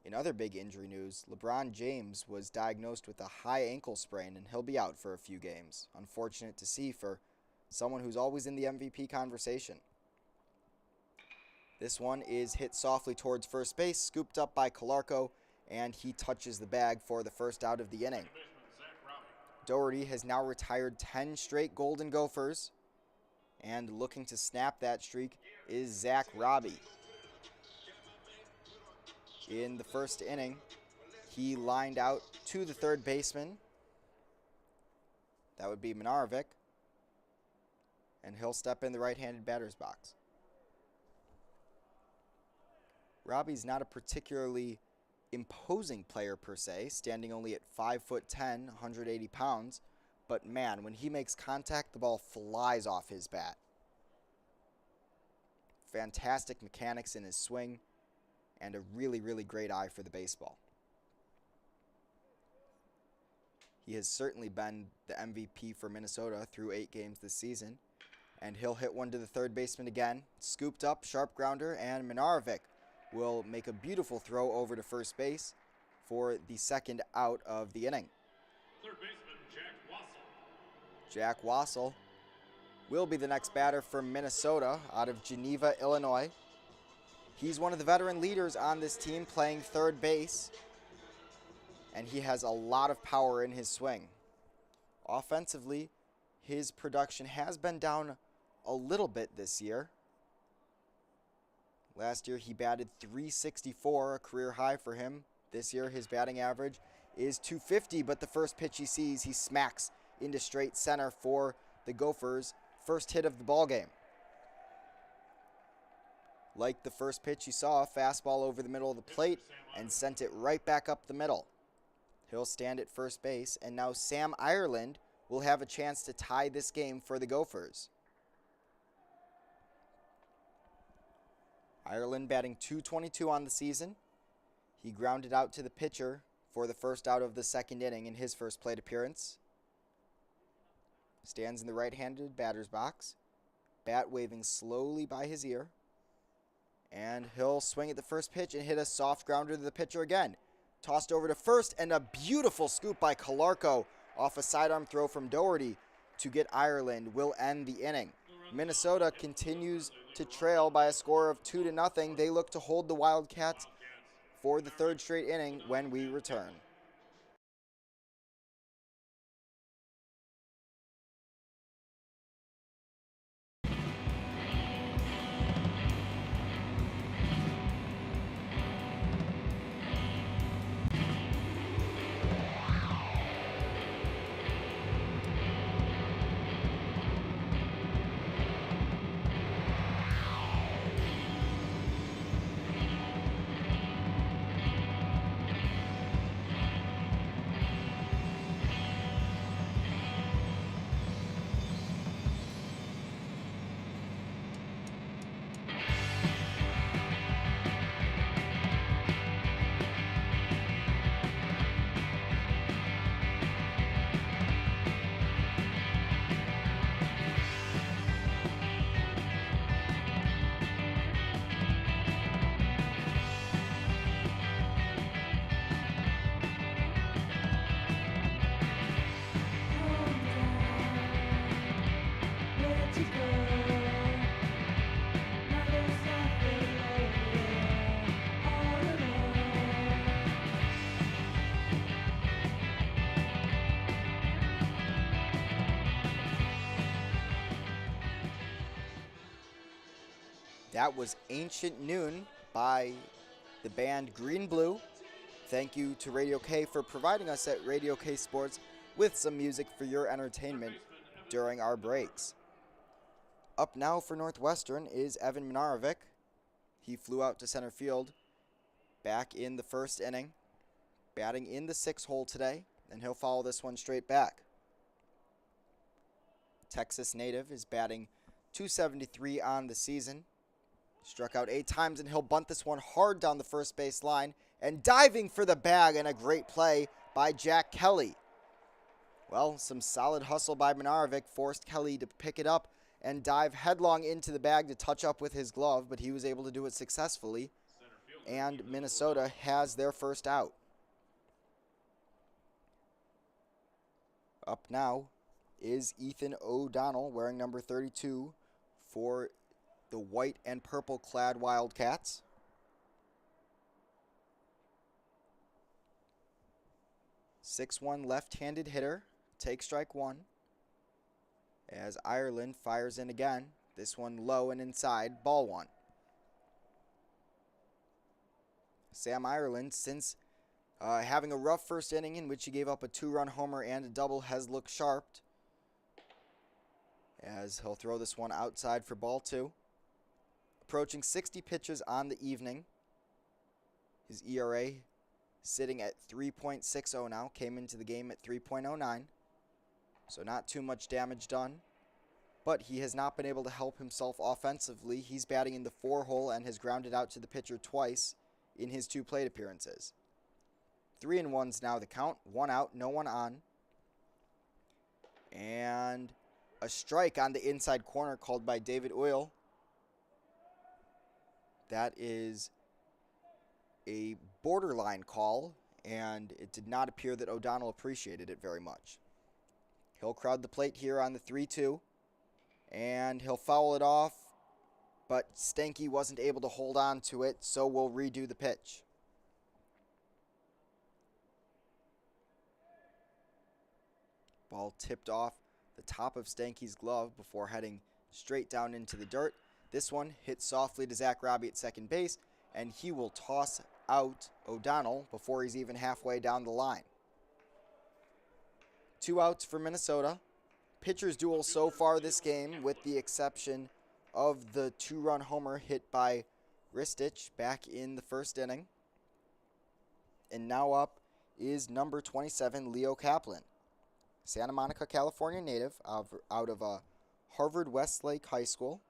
In other big injury news, LeBron James was diagnosed with a high ankle sprain, and he'll be out for a few games. Unfortunate to see for someone who's always in the MVP conversation. This one is hit softly towards first base, scooped up by Calarco, and he touches the bag for the first out of the inning. Doherty has now retired 10 straight Golden Gophers, and looking to snap that streak is Zach Robbie. In the first inning, he lined out to the third baseman. That would be Minarovic, and he'll step in the right-handed batter's box. Robbie's not a particularly imposing player per se, standing only at 5'10", 180 pounds, but man, when he makes contact, the ball flies off his bat. Fantastic mechanics in his swing, and a really, really great eye for the baseball. He has certainly been the MVP for Minnesota through 8 games this season, and he'll hit one to the third baseman again. Scooped up, sharp grounder, and Minarovic will make a beautiful throw over to first base for the second out of the inning. Third baseman Jack Wassel. Jack Wassel will be the next batter for Minnesota out of Geneva, Illinois. He's one of the veteran leaders on this team, playing third base, and he has a lot of power in his swing. Offensively, his production has been down a little bit this year. Last year, he batted .364, a career high for him. This year, his batting average is .250, but the first pitch he sees, he smacks into straight center for the Gophers' first hit of the ballgame. Like the first pitch you saw, a fastball over the middle of the plate and sent it right back up the middle. He'll stand at first base, and now Sam Ireland will have a chance to tie this game for the Gophers. Ireland batting .222 on the season. He grounded out to the pitcher for the first out of the second inning in his first plate appearance. Stands in the right-handed batter's box. Bat waving slowly by his ear. And he'll swing at the first pitch and hit a soft grounder to the pitcher again. Tossed over to first, and a beautiful scoop by Calarco off a sidearm throw from Doherty to get Ireland will end the inning. Minnesota continues to trail by a score of 2-0. They look to hold the Wildcats for the third straight inning when we return. That was Ancient Noon by the band Green Blue. Thank you to Radio K for providing us at Radio K Sports with some music for your entertainment during our breaks. Up now for Northwestern is Evan Minarovic. He flew out to center field back in the first inning, batting in the 6 hole today, and he'll follow this one straight back. Texas native is batting .273 on the season. Struck out 8 times, and he'll bunt this one hard down the first base line, and diving for the bag, and a great play by Jack Kelly. Well, some solid hustle by Minarovic forced Kelly to pick it up and dive headlong into the bag to touch up with his glove, but he was able to do it successfully, and Minnesota has their first out. Up now is Ethan O'Donnell, wearing number 32 for the white and purple clad Wildcats. .61 left-handed hitter, take strike one. As Ireland fires in again, this one low and inside, ball one. Sam Ireland, since having a rough first inning in which he gave up a 2-run homer and a double, has looked sharp, as he'll throw this one outside for ball 2. Approaching 60 pitches on the evening. His ERA sitting at 3.60 now. Came into the game at 3.09. So not too much damage done. But he has not been able to help himself offensively. He's batting in the 4 hole and has grounded out to the pitcher twice in his 2 plate appearances. 3-1's now the count. 1 out, no one on. And a strike on the inside corner called by David Oil. That is a borderline call, and it did not appear that O'Donnell appreciated it very much. He'll crowd the plate here on the 3-2, and he'll foul it off, but Stanky wasn't able to hold on to it, so we'll redo the pitch. Ball tipped off the top of Stanky's glove before heading straight down into the dirt. This one hit softly to Zach Robbie at second base, and he will toss out O'Donnell before he's even halfway down the line. 2 outs for Minnesota. Pitchers duel so far this game, with the exception of the 2-run homer hit by Ristich back in the first inning. And now up is number 27, Leo Kaplan. Santa Monica, California native, out of Harvard Westlake High School.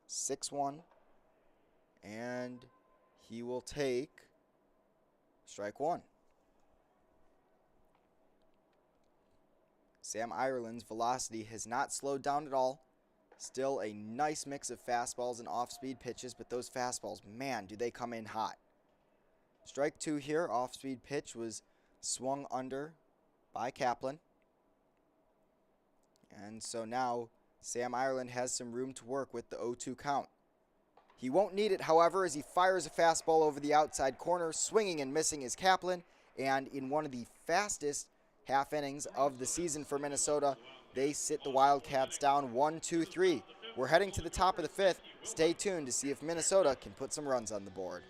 6'1", and he will take strike one. Sam Ireland's velocity has not slowed down at all. Still a nice mix of fastballs and off-speed pitches, but those fastballs, man, do they come in hot. Strike 2 here, off-speed pitch was swung under by Kaplan. And so now Sam Ireland has some room to work with the 0-2 count. He won't need it, however, as he fires a fastball over the outside corner. Swinging and missing is Kaplan. And in one of the fastest half innings of the season for Minnesota, they sit the Wildcats down 1-2-3. We're heading to the top of the fifth. Stay tuned to see if Minnesota can put some runs on the board.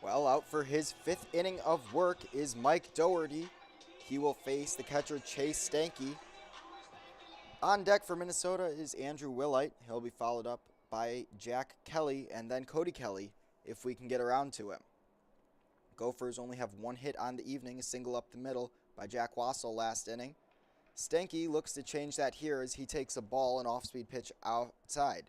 Well, out for his fifth inning of work is Mike Doherty. He will face the catcher Chase Stanky. On deck for Minnesota is Andrew Willite. He'll be followed up by Jack Kelly and then Cody Kelly if we can get around to him. Gophers only have one hit on the evening, a single up the middle by Jack Wassel last inning. Stanky looks to change that here as he takes a ball, an off-speed pitch outside.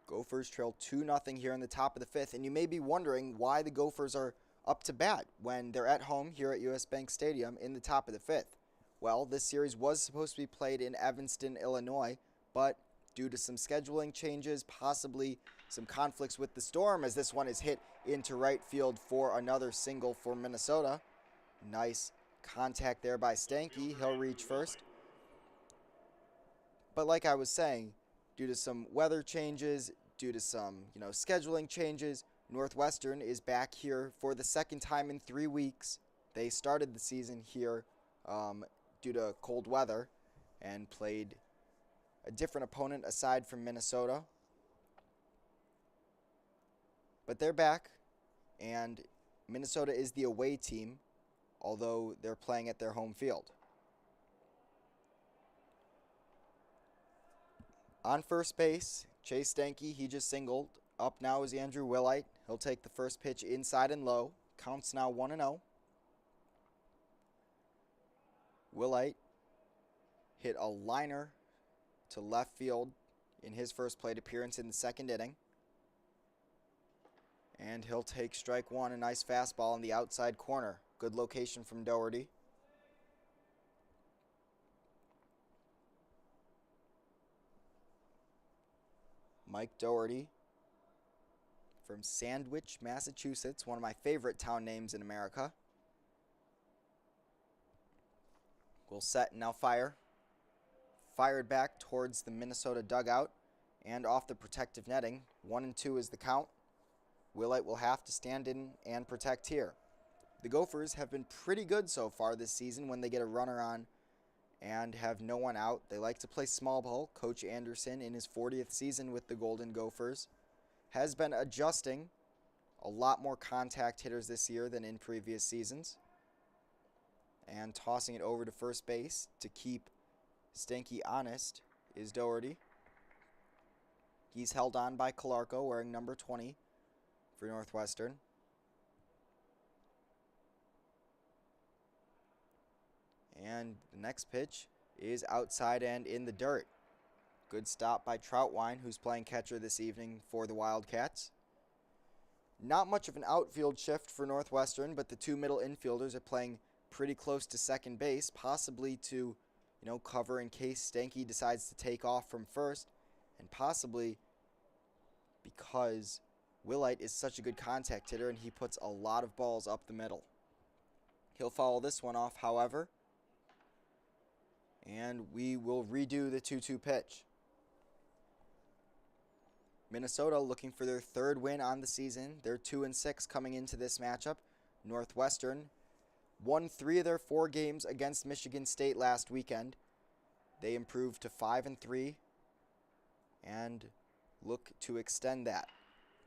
Gophers trail 2-0 here in the top of the fifth, and you may be wondering why the Gophers are up to bat when they're at home here at US Bank Stadium in the top of the fifth. Well, this series was supposed to be played in Evanston, Illinois, but due to some scheduling changes, possibly some conflicts with the Storm, as this one is hit into right field for another single for Minnesota. Nice contact there by Stanky. He'll reach first. But like I was saying, due to some weather changes, due to some, scheduling changes, Northwestern is back here for the second time in 3 weeks. They started the season here due to cold weather and played a different opponent aside from Minnesota. But they're back, and Minnesota is the away team, although they're playing at their home field. On first base, Chase Stanky, he just singled. Up now is Andrew Willite. He'll take the first pitch inside and low. Counts now 1-0. Willite hit a liner to left field in his first plate appearance in the second inning. And he'll take strike one, a nice fastball in the outside corner. Good location from Doherty. Mike Doherty from Sandwich, Massachusetts, one of my favorite town names in America. Will set and now fire. Fired back towards the Minnesota dugout and off the protective netting. 1-2 is the count. Willite will have to stand in and protect here. The Gophers have been pretty good so far this season when they get a runner on and have no one out. They like to play small ball. Coach Anderson, in his 40th season with the Golden Gophers, has been adjusting a lot more contact hitters this year than in previous seasons, and tossing it over to first base to keep Stanky honest is Doherty. He's held on by Calarco, wearing number 20 for Northwestern. And the next pitch is outside and in the dirt. Good stop by Trout, who's playing catcher this evening for the Wildcats. Not much of an outfield shift for Northwestern, but the two middle infielders are playing pretty close to second base, possibly to, cover in case Stanky decides to take off from first, and possibly because Willite is such a good contact hitter and he puts a lot of balls up the middle. He'll foul this one off, however, and we will redo the 2-2 pitch. Minnesota looking for their third win on the season. They're 2-6 coming into this matchup. Northwestern won 3 of their 4 games against Michigan State last weekend. They improved to 5-3 and look to extend that.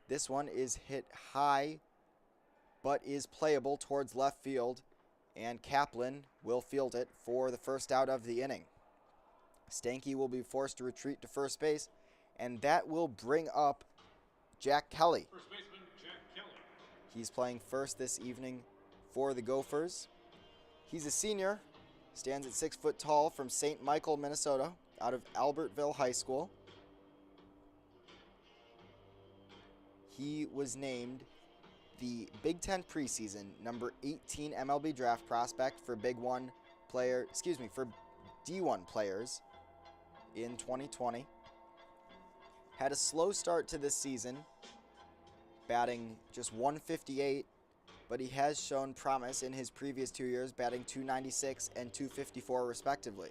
This one is hit high but is playable towards left field, and Kaplan will field it for the first out of the inning. Stanky will be forced to retreat to first base, and that will bring up Jack Kelly. First baseman Jack Kelly. He's playing first this evening for the Gophers. He's a senior, stands at 6 foot tall, from St. Michael, Minnesota, out of Albertville High School. He was named the Big Ten preseason number 18 MLB draft prospect for D1 players in 2020. Had a slow start to this season, batting just 158, but he has shown promise in his previous 2 years, batting 296 and 254 respectively.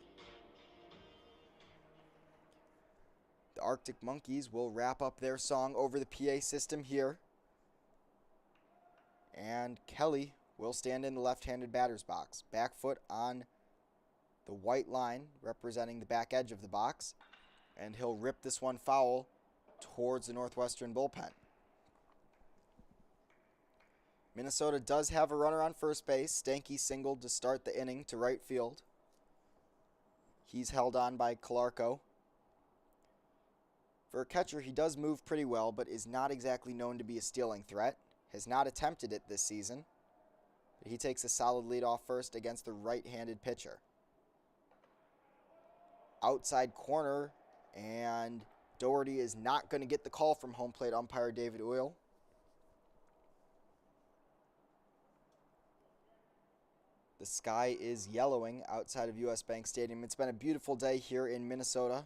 The Arctic Monkeys will wrap up their song over the PA system here, and Kelly will stand in the left-handed batter's box. Back foot on the white line representing the back edge of the box, and he'll rip this one foul towards the Northwestern bullpen. Minnesota does have a runner on first base. Stanky singled to start the inning to right field. He's held on by Calarco. For a catcher, he does move pretty well, but is not exactly known to be a stealing threat. Has not attempted it this season. He takes a solid lead off first against the right-handed pitcher. Outside corner, and Doherty is not going to get the call from home plate umpire David Oil. The sky is yellowing outside of US Bank Stadium. It's been a beautiful day here in Minnesota.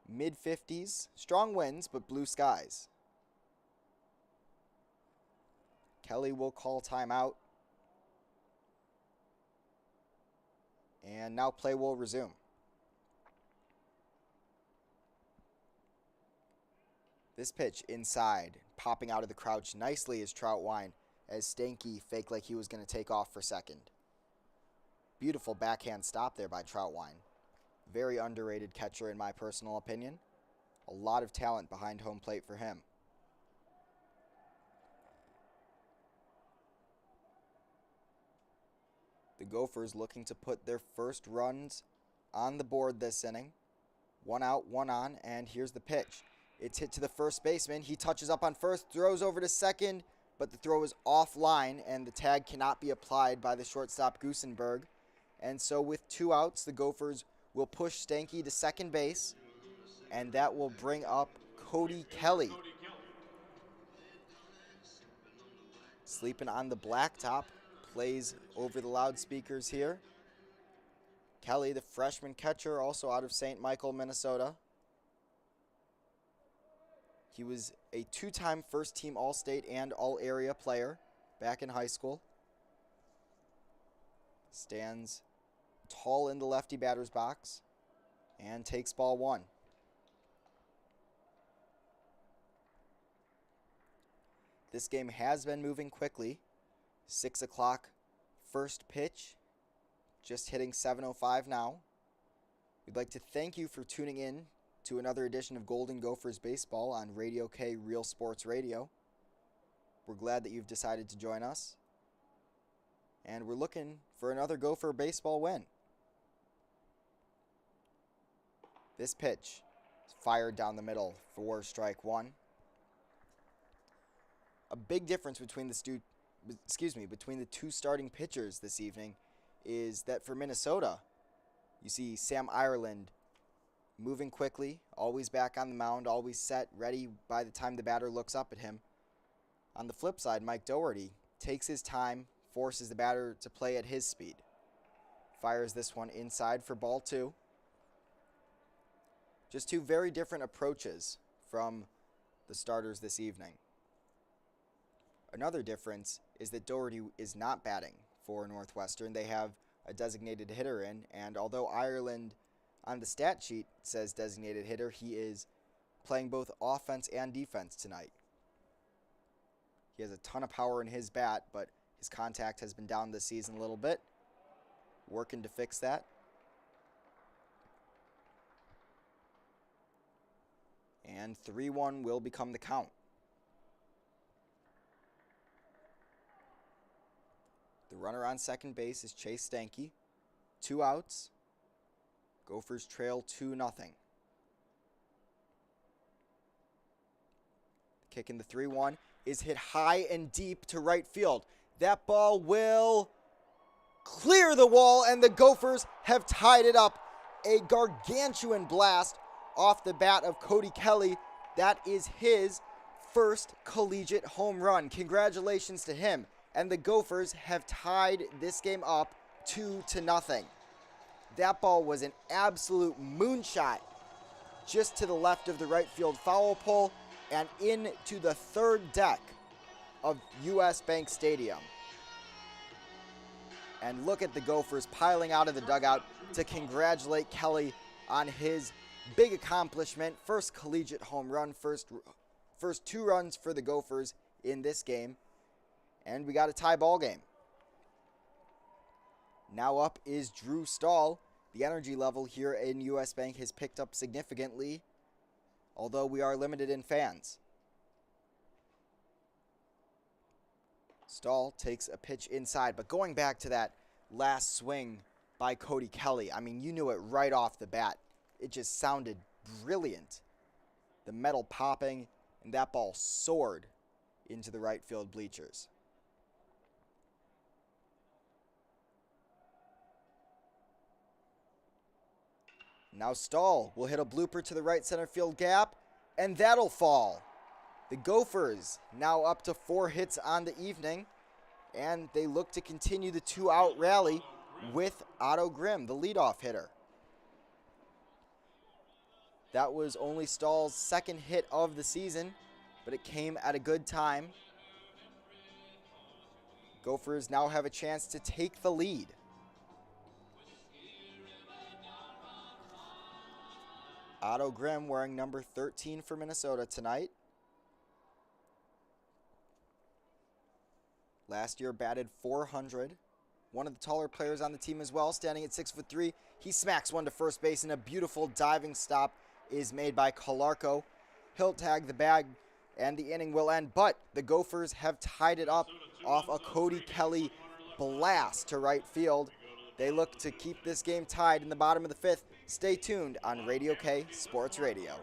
Mid-50s, strong winds, but blue skies. Kelly will call timeout. And now play will resume. This pitch inside, popping out of the crouch nicely is Trout as Stanky faked like he was going to take off for second. Beautiful backhand stop there by Trout. Very underrated catcher in my personal opinion. A lot of talent behind home plate for him. The Gophers looking to put their first runs on the board this inning. 1 out, 1 on, and here's the pitch. It's hit to the first baseman. He touches up on first, throws over to second, but the throw is offline, and the tag cannot be applied by the shortstop Goosenberg. And so with 2 outs, the Gophers will push Stanky to second base, and that will bring up Cody Kelly. Sleeping on the blacktop, plays over the loudspeakers here. Kelly, the freshman catcher, also out of St. Michael, Minnesota. He was a 2-time first-team All-State and All-Area player back in high school. Stands tall in the lefty batter's box and takes ball 1. This game has been moving quickly. 6 o'clock first pitch, just hitting 7:05 now. We'd like to thank you for tuning in to another edition of Golden Gophers Baseball on Radio K Real Sports Radio. We're glad that you've decided to join us, and we're looking for another Gopher baseball win. This pitch is fired down the middle for strike one. A big difference between the two starting pitchers this evening is that for Minnesota, you see Sam Ireland moving quickly, always back on the mound, always set, ready by the time the batter looks up at him. On the flip side, Mike Doherty takes his time, forces the batter to play at his speed. Fires this one inside for ball two. Just two very different approaches from the starters this evening. Another difference is that Doherty is not batting for Northwestern. They have a designated hitter in, and although Ireland on the stat sheet says designated hitter, he is playing both offense and defense tonight. He has a ton of power in his bat, but his contact has been down this season a little bit. Working to fix that. And 3-1 will become the count. The runner on second base is Chase Stanky. 2 outs. Gophers trail 2-0. Kick in the 3-1 is hit high and deep to right field. That ball will clear the wall, and the Gophers have tied it up. A gargantuan blast off the bat of Cody Kelly. That is his first collegiate home run. Congratulations to him. And the Gophers have tied this game up 2-0. That ball was an absolute moonshot just to the left of the right field foul pole and into the third deck of US Bank Stadium. And look at the Gophers piling out of the dugout to congratulate Kelly on his big accomplishment. First collegiate home run, first 2 runs for the Gophers in this game. And we got a tie ball game. Now up is Drew Stahl. The energy level here in US Bank has picked up significantly, although we are limited in fans. Stahl takes a pitch inside, but going back to that last swing by Cody Kelly, I mean, you knew it right off the bat. It just sounded brilliant. The metal popping, and that ball soared into the right field bleachers. Now Stahl will hit a blooper to the right center field gap, and that'll fall. The Gophers now up to 4 hits on the evening, and they look to continue the 2-out rally with Otto Grimm, the leadoff hitter. That was only Stahl's second hit of the season, but it came at a good time. Gophers now have a chance to take the lead. Otto Grimm wearing number 13 for Minnesota tonight. Last year batted .400. One of the taller players on the team as well, standing at 6'3". He smacks one to first base, and a beautiful diving stop is made by Calarco. He'll tag the bag, and the inning will end. But the Gophers have tied it up off a Cody Kelly blast to right field. They look to keep this game tied in the bottom of the 5th. Stay tuned on Radio K Sports Radio.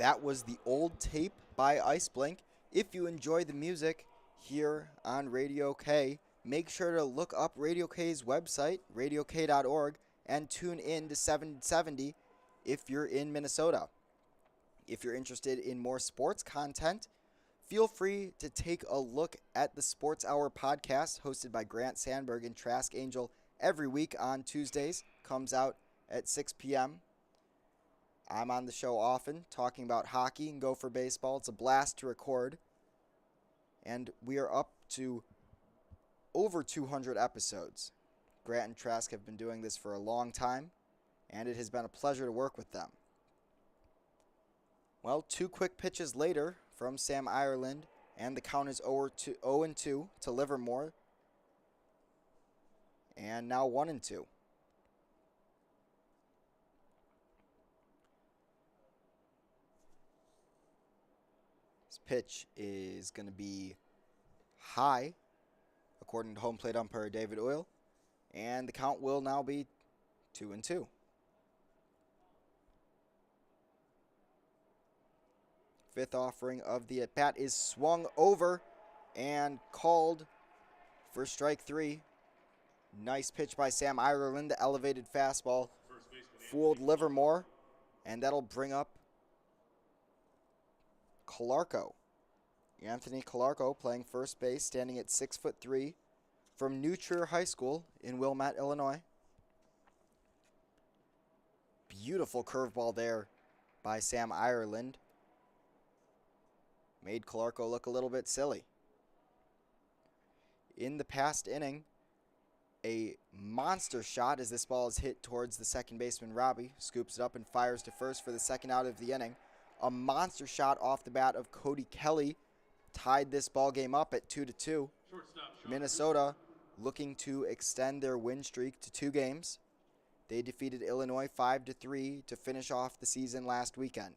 That was The Old Tape by Ice Blink. If you enjoy the music here on Radio K, make sure to look up Radio K's website, radiok.org, and tune in to 770 if you're in Minnesota. If you're interested in more sports content, feel free to take a look at the Sports Hour podcast hosted by Grant Sandberg and Trask Angel every week on Tuesdays. Comes out at 6 p.m. I'm on the show often talking about hockey and Gopher baseball. It's a blast to record. And we are up to over 200 episodes. Grant and Trask have been doing this for a long time, and it has been a pleasure to work with them. Well, 2 quick pitches later from Sam Ireland, and the count is 0-2 to Livermore, and now 1-2. This pitch is going to be high, according to home plate umpire David Oil, and the count will now be 2-2. Fifth offering of the at-bat is swung over and called for strike 3. Nice pitch by Sam Ireland. The elevated fastball fooled Livermore, and that'll bring up Calarco. Anthony Calarco playing first base, standing at 6'3", from New Trier High School in Wilmette, Illinois. Beautiful curveball there by Sam Ireland. Made Calarco look a little bit silly. In the past inning, a monster shot as this ball is hit towards the second baseman Robbie. Scoops it up and fires to first for the second out of the inning. A monster shot off the bat of Cody Kelly tied this ball game up at 2-2. Minnesota looking to extend their win streak to 2 games. They defeated Illinois 5-3 to finish off the season last weekend.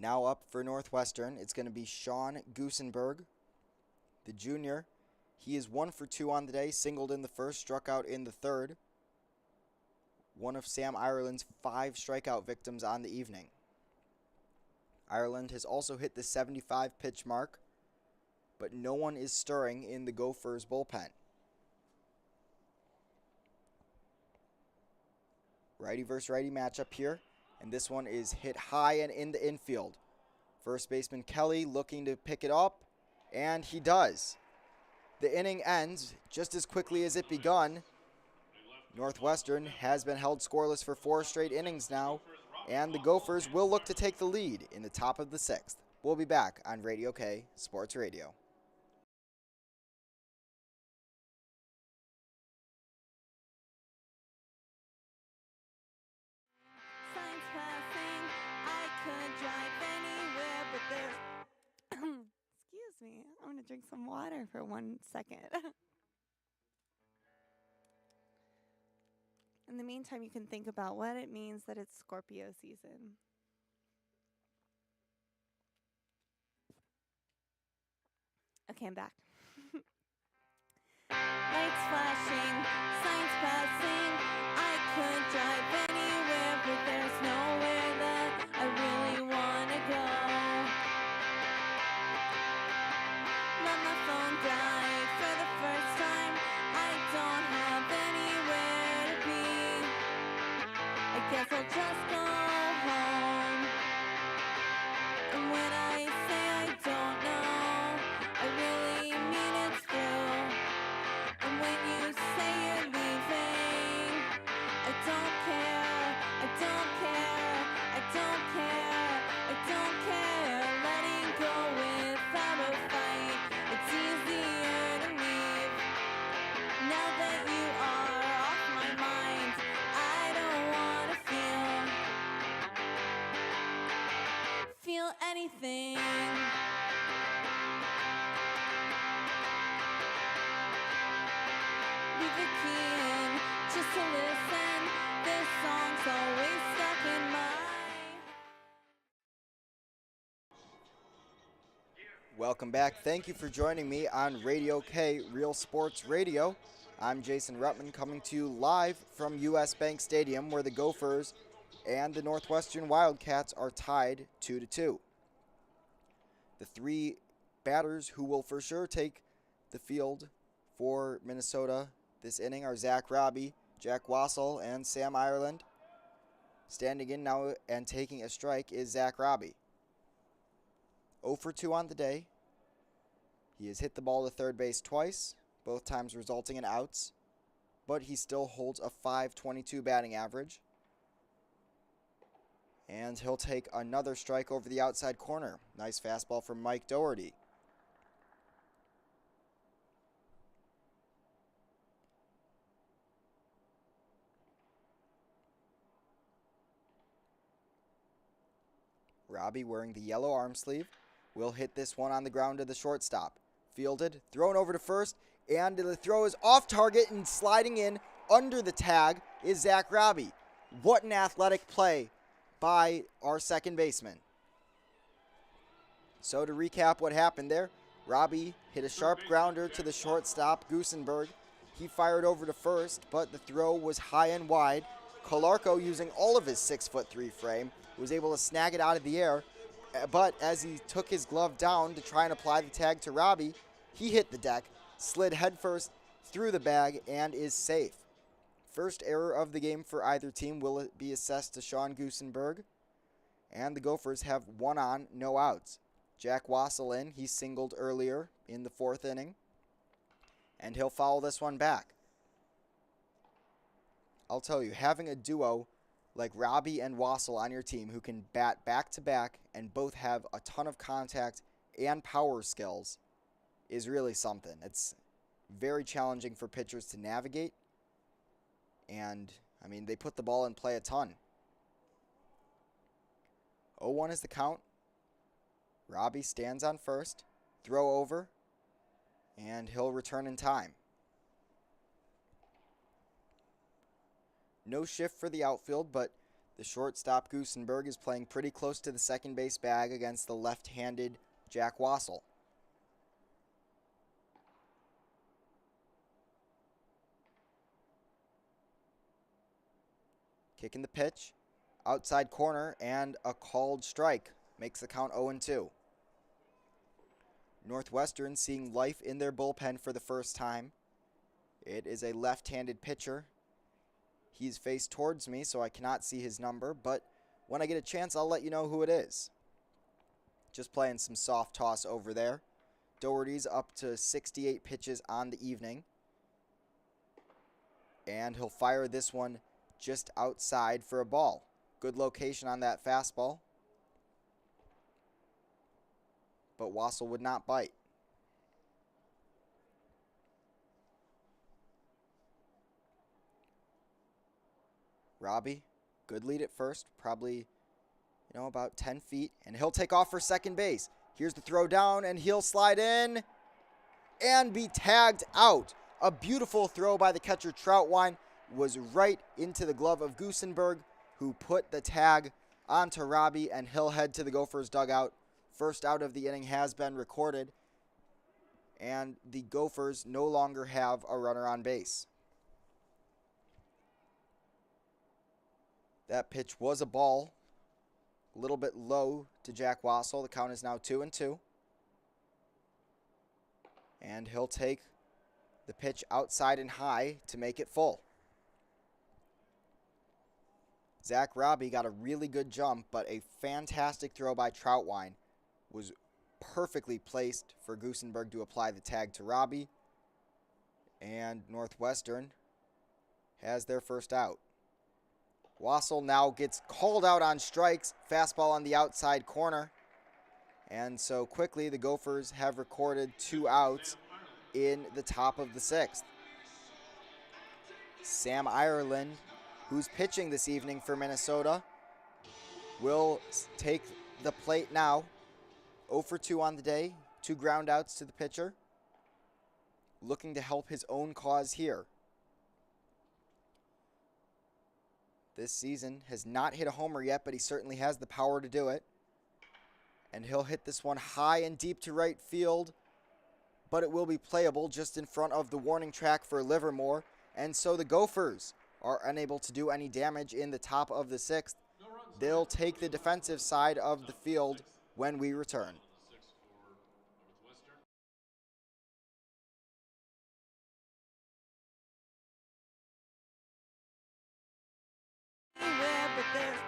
Now up for Northwestern, it's going to be Sean Goosenberg, the junior. He is 1 for 2 on the day, singled in the first, struck out in the third. One of Sam Ireland's 5 strikeout victims on the evening. Ireland has also hit the 75 pitch mark, but no one is stirring in the Gophers bullpen. Righty versus righty matchup here. And this one is hit high and in the infield. First baseman Kelly looking to pick it up, and he does. The inning ends just as quickly as it begun. Northwestern has been held scoreless for 4 straight innings now, and the Gophers will look to take the lead in the top of the 6th. We'll be back on Radio K Sports Radio. Excuse me, I'm going to drink some water for 1 second. In the meantime, you can think about what it means that it's Scorpio season. Okay, I'm back. Lights flashing, signs passing. I could drive anywhere, but there's nowhere that I really want to go. Let my phone die for the first time. I don't have anywhere to be. I guess I'll just go home. And when I say I don't know, I really mean it's true. And when you say you're leaving, I don't care, I don't care, I don't care, I don't care. Letting go without a fight, it's easier to leave. Now that you are off my mind, I don't want to feel anything. Leave the key in just to listen. This song's always stuck in my... Welcome back. Thank you for joining me on Radio K Real Sports Radio. I'm Jason Ruttman coming to you live from US Bank Stadium, where the Gophers and the Northwestern Wildcats are tied 2-2. The three batters who will for sure take the field for Minnesota this inning are Zach Robbie, Jack Wassel, and Sam Ireland. Standing in now and taking a strike is Zach Robbie. 0 for 2 on the day. He has hit the ball to third base twice, both times resulting in outs, but he still holds a .522 batting average. And he'll take another strike over the outside corner. Nice fastball from Mike Doherty. Robbie, wearing the yellow arm sleeve, will hit this one on the ground to the shortstop. Fielded, thrown over to first, and the throw is off target, and sliding in under the tag is Zach Robbie. What an athletic play by our second baseman. So to recap what happened there, Robbie hit a sharp grounder to the shortstop, Goosenberg. He fired over to first, but the throw was high and wide. Calarco, using all of his 6'3" frame, was able to snag it out of the air, but as he took his glove down to try and apply the tag to Robbie, he hit the deck, slid headfirst through the bag, and is safe. First error of the game for either team will be assessed to Sean Goosenberg, and the Gophers have 1 on, no outs. Jack Wassel in, he singled earlier in the 4th inning, and he'll foul this one back. I'll tell you, having a duo like Robbie and Wassel on your team who can bat back-to-back and both have a ton of contact and power skills is really something. It's very challenging for pitchers to navigate, and, I mean, they put the ball in play a ton. 0-1 is the count. Robbie stands on first, throw over, and he'll return in time. No shift for the outfield, but the shortstop Goosenberg is playing pretty close to the second base bag against the left-handed Jack Wassel. Kicking the pitch, outside corner, and a called strike makes the count 0-2. Northwestern seeing life in their bullpen for the first time. It is a left-handed pitcher. He's faced towards me, so I cannot see his number, but when I get a chance, I'll let you know who it is. Just playing some soft toss over there. Doherty's up to 68 pitches on the evening. And he'll fire this one just outside for a ball. Good location on that fastball. But Wassel would not bite. Robbie, good lead at first, probably, about 10 feet, and he'll take off for second base. Here's the throw down, and he'll slide in and be tagged out. A beautiful throw by the catcher, Trout was right into the glove of Goosenberg, who put the tag onto Robbie, and he'll head to the Gophers dugout. First out of the inning has been recorded, and the Gophers no longer have a runner on base. That pitch was a ball, a little bit low to Jack Wassel. The count is now 2-2. And he'll take the pitch outside and high to make it full. Zach Robbie got a really good jump, but a fantastic throw by Trout was perfectly placed for Goosenberg to apply the tag to Robbie. And Northwestern has their first out. Wassel now gets called out on strikes. Fastball on the outside corner. And so quickly the Gophers have recorded 2 outs in the top of the 6th. Sam Ireland, who's pitching this evening for Minnesota, will take the plate now. 0 for 2 on the day. 2 ground outs to the pitcher. Looking to help his own cause here. This season has not hit a homer yet, but he certainly has the power to do it. And he'll hit this one high and deep to right field, but it will be playable just in front of the warning track for Livermore. And so the Gophers are unable to do any damage in the top of the sixth. They'll take the defensive side of the field when we return. Anywhere but there's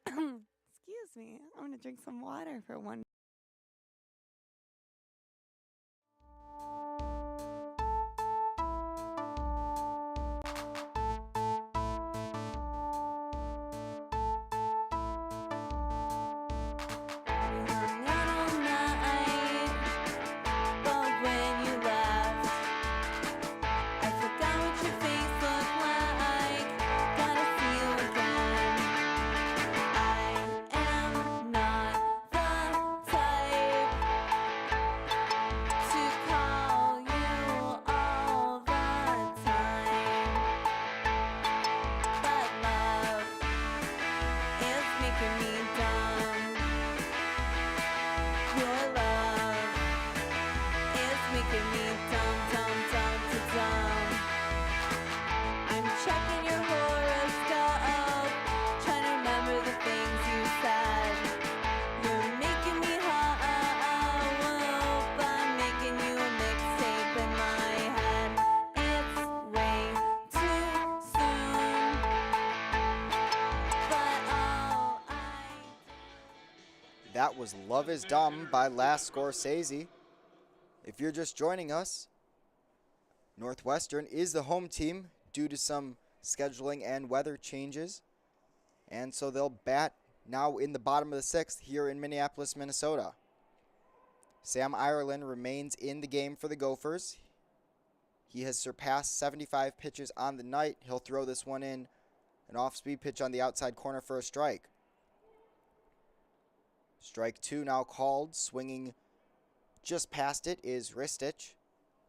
excuse me, I'm gonna drink some water for one. We hung out all night, but when you left, I forgot what your face looked like. Gotta see you again. I am not the type to call you all the time, but love is making me dumb. Your love is making me dumb, dumb, dumb, dumb. I'm checking your horoscope, trying to remember the things you said. You're making me hope, I'm making you a mixtape in my head. It's way too soon, but all I That was Love is Dumb by Last Scorsese. If you're just joining us, Northwestern is the home team due to some scheduling and weather changes. And so they'll bat now in the bottom of the sixth here in Minneapolis, Minnesota. Sam Ireland remains in the game for the Gophers. He has surpassed 75 pitches on the night. He'll throw this one in, an off-speed pitch on the outside corner for a strike. Strike two now called. Swinging just past it is Ristich.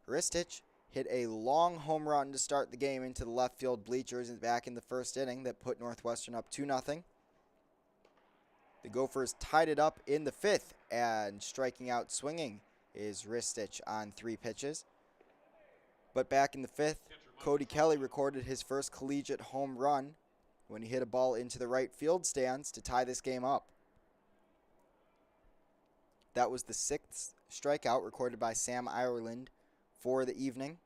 Ristich hit a long home run to start the game into the left field bleachers back in the first inning that put Northwestern up 2-0. The Gophers tied it up in the fifth, and striking out swinging is Ristich on 3 pitches. But back in the fifth, Cody Kelly recorded his first collegiate home run when he hit a ball into the right field stands to tie this game up. That was the 6th strikeout recorded by Sam Ireland for the evening.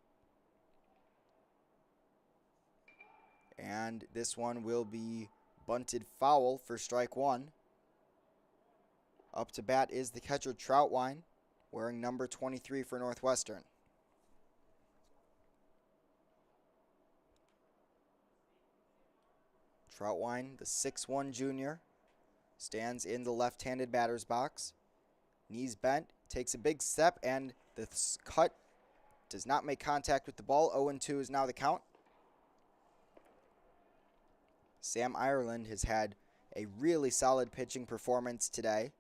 And this one will be bunted foul for strike one. Up to bat is the catcher Trout, wearing number 23 for Northwestern. Troutwine, the 6'1 junior, stands in the left-handed batter's box. Knees bent, takes a big step, and the cut does not make contact with the ball. 0-2 is now the count. Sam Ireland has had a really solid pitching performance today.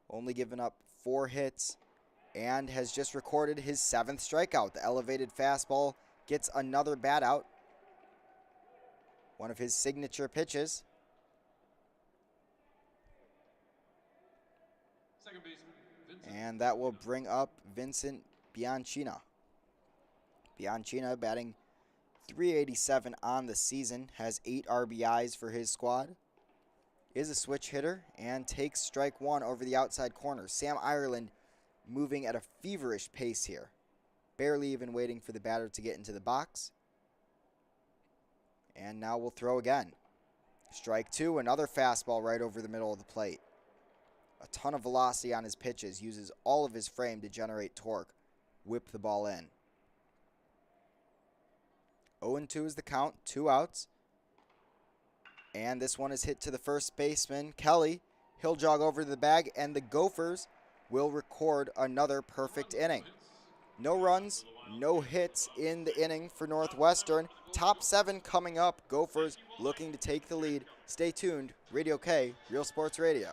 Only given up 4 hits and has just recorded his 7th strikeout. The elevated fastball gets another bat out. One of his signature pitches. Second baseman, Vincent. And that will bring up Vincent Bianchina. Bianchina batting .387 on the season, has 8 RBIs for his squad, is a switch hitter, and takes strike one over the outside corner. Sam Ireland moving at a feverish pace here, barely even waiting for the batter to get into the box. And now we'll throw again. Strike two, another fastball right over the middle of the plate. A ton of velocity on his pitches, uses all of his frame to generate torque. Whip the ball in. 0-2 is the count, 2 outs. And this one is hit to the first baseman, Kelly. He'll jog over to the bag, and the Gophers will record another perfect inning. No runs, no hits in the inning for Northwestern. Top 7 coming up. Gophers looking to take the lead. Stay tuned. Radio K, Real Sports Radio.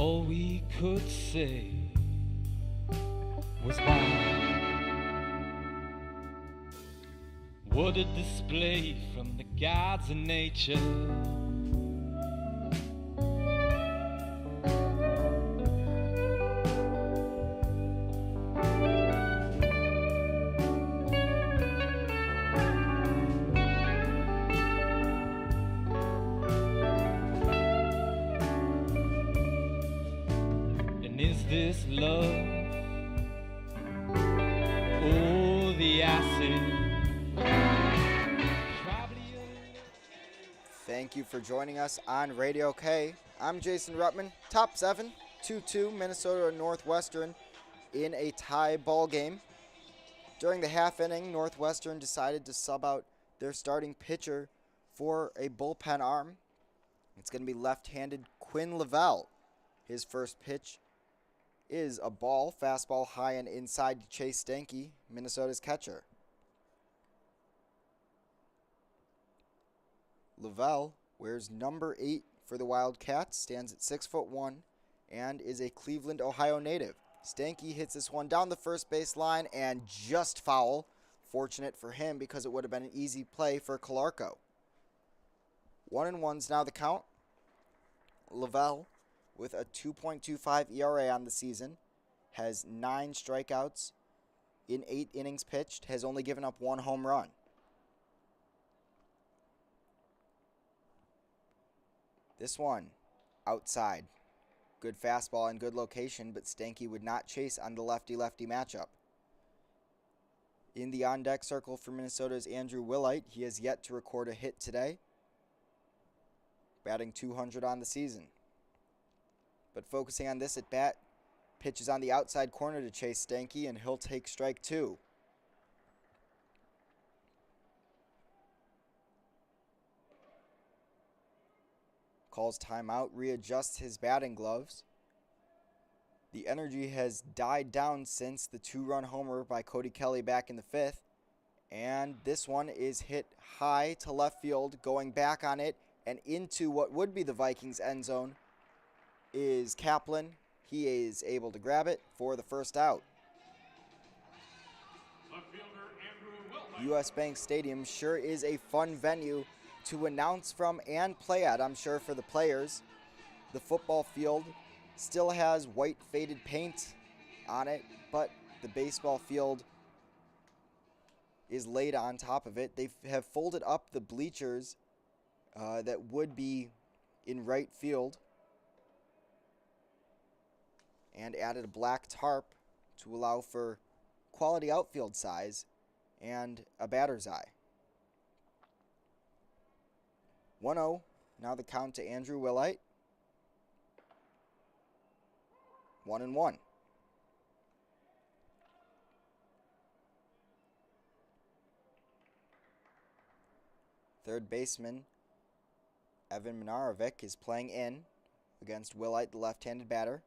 all we could say was wow. What a display from the gods of nature. And is this love? Oh, the acid. Thank you for joining us on Radio K. I'm Jason Ruttman. Top 7, 2-2, Minnesota and Northwestern in a tie ball game. During the half inning, Northwestern decided to sub out their starting pitcher for a bullpen arm. It's going to be left-handed Quinn Lavelle. His first pitch is a ball, fastball high and inside to Chase Stanky, Minnesota's catcher. Lavelle wears number 8 for the Wildcats, stands at 6'1", and is a Cleveland, Ohio native. Stanky hits this one down the first base line and just foul. Fortunate for him because it would have been an easy play for Calarco. 1-1's now the count. Lavelle, with a 2.25 ERA on the season, has 9 strikeouts in 8 innings pitched, has only given up 1 home run. This one, outside. Good fastball and good location, but Stanky would not chase on the lefty-lefty matchup. In the on-deck circle for Minnesota's Andrew Willite. He has yet to record a hit today, batting .200 on the season. But focusing on this at bat, pitches on the outside corner to Chase Stanky, and he'll take strike 2. Calls timeout, readjusts his batting gloves. The energy has died down since the 2-run homer by Cody Kelly back in the 5th. And this one is hit high to left field, going back on it and into what would be the Vikings' end zone is Kaplan. He is able to grab it for the first out. US Bank Stadium sure is a fun venue to announce from and play at, I'm sure, for the players. The football field still has white faded paint on it, but the baseball field is laid on top of it. They have folded up the bleachers that would be in right field and added a black tarp to allow for quality outfield size and a batter's eye. 1-0, now the count to Andrew Willite. 1-1. Third baseman Evan Minarovic is playing in against Willite, the left-handed batter.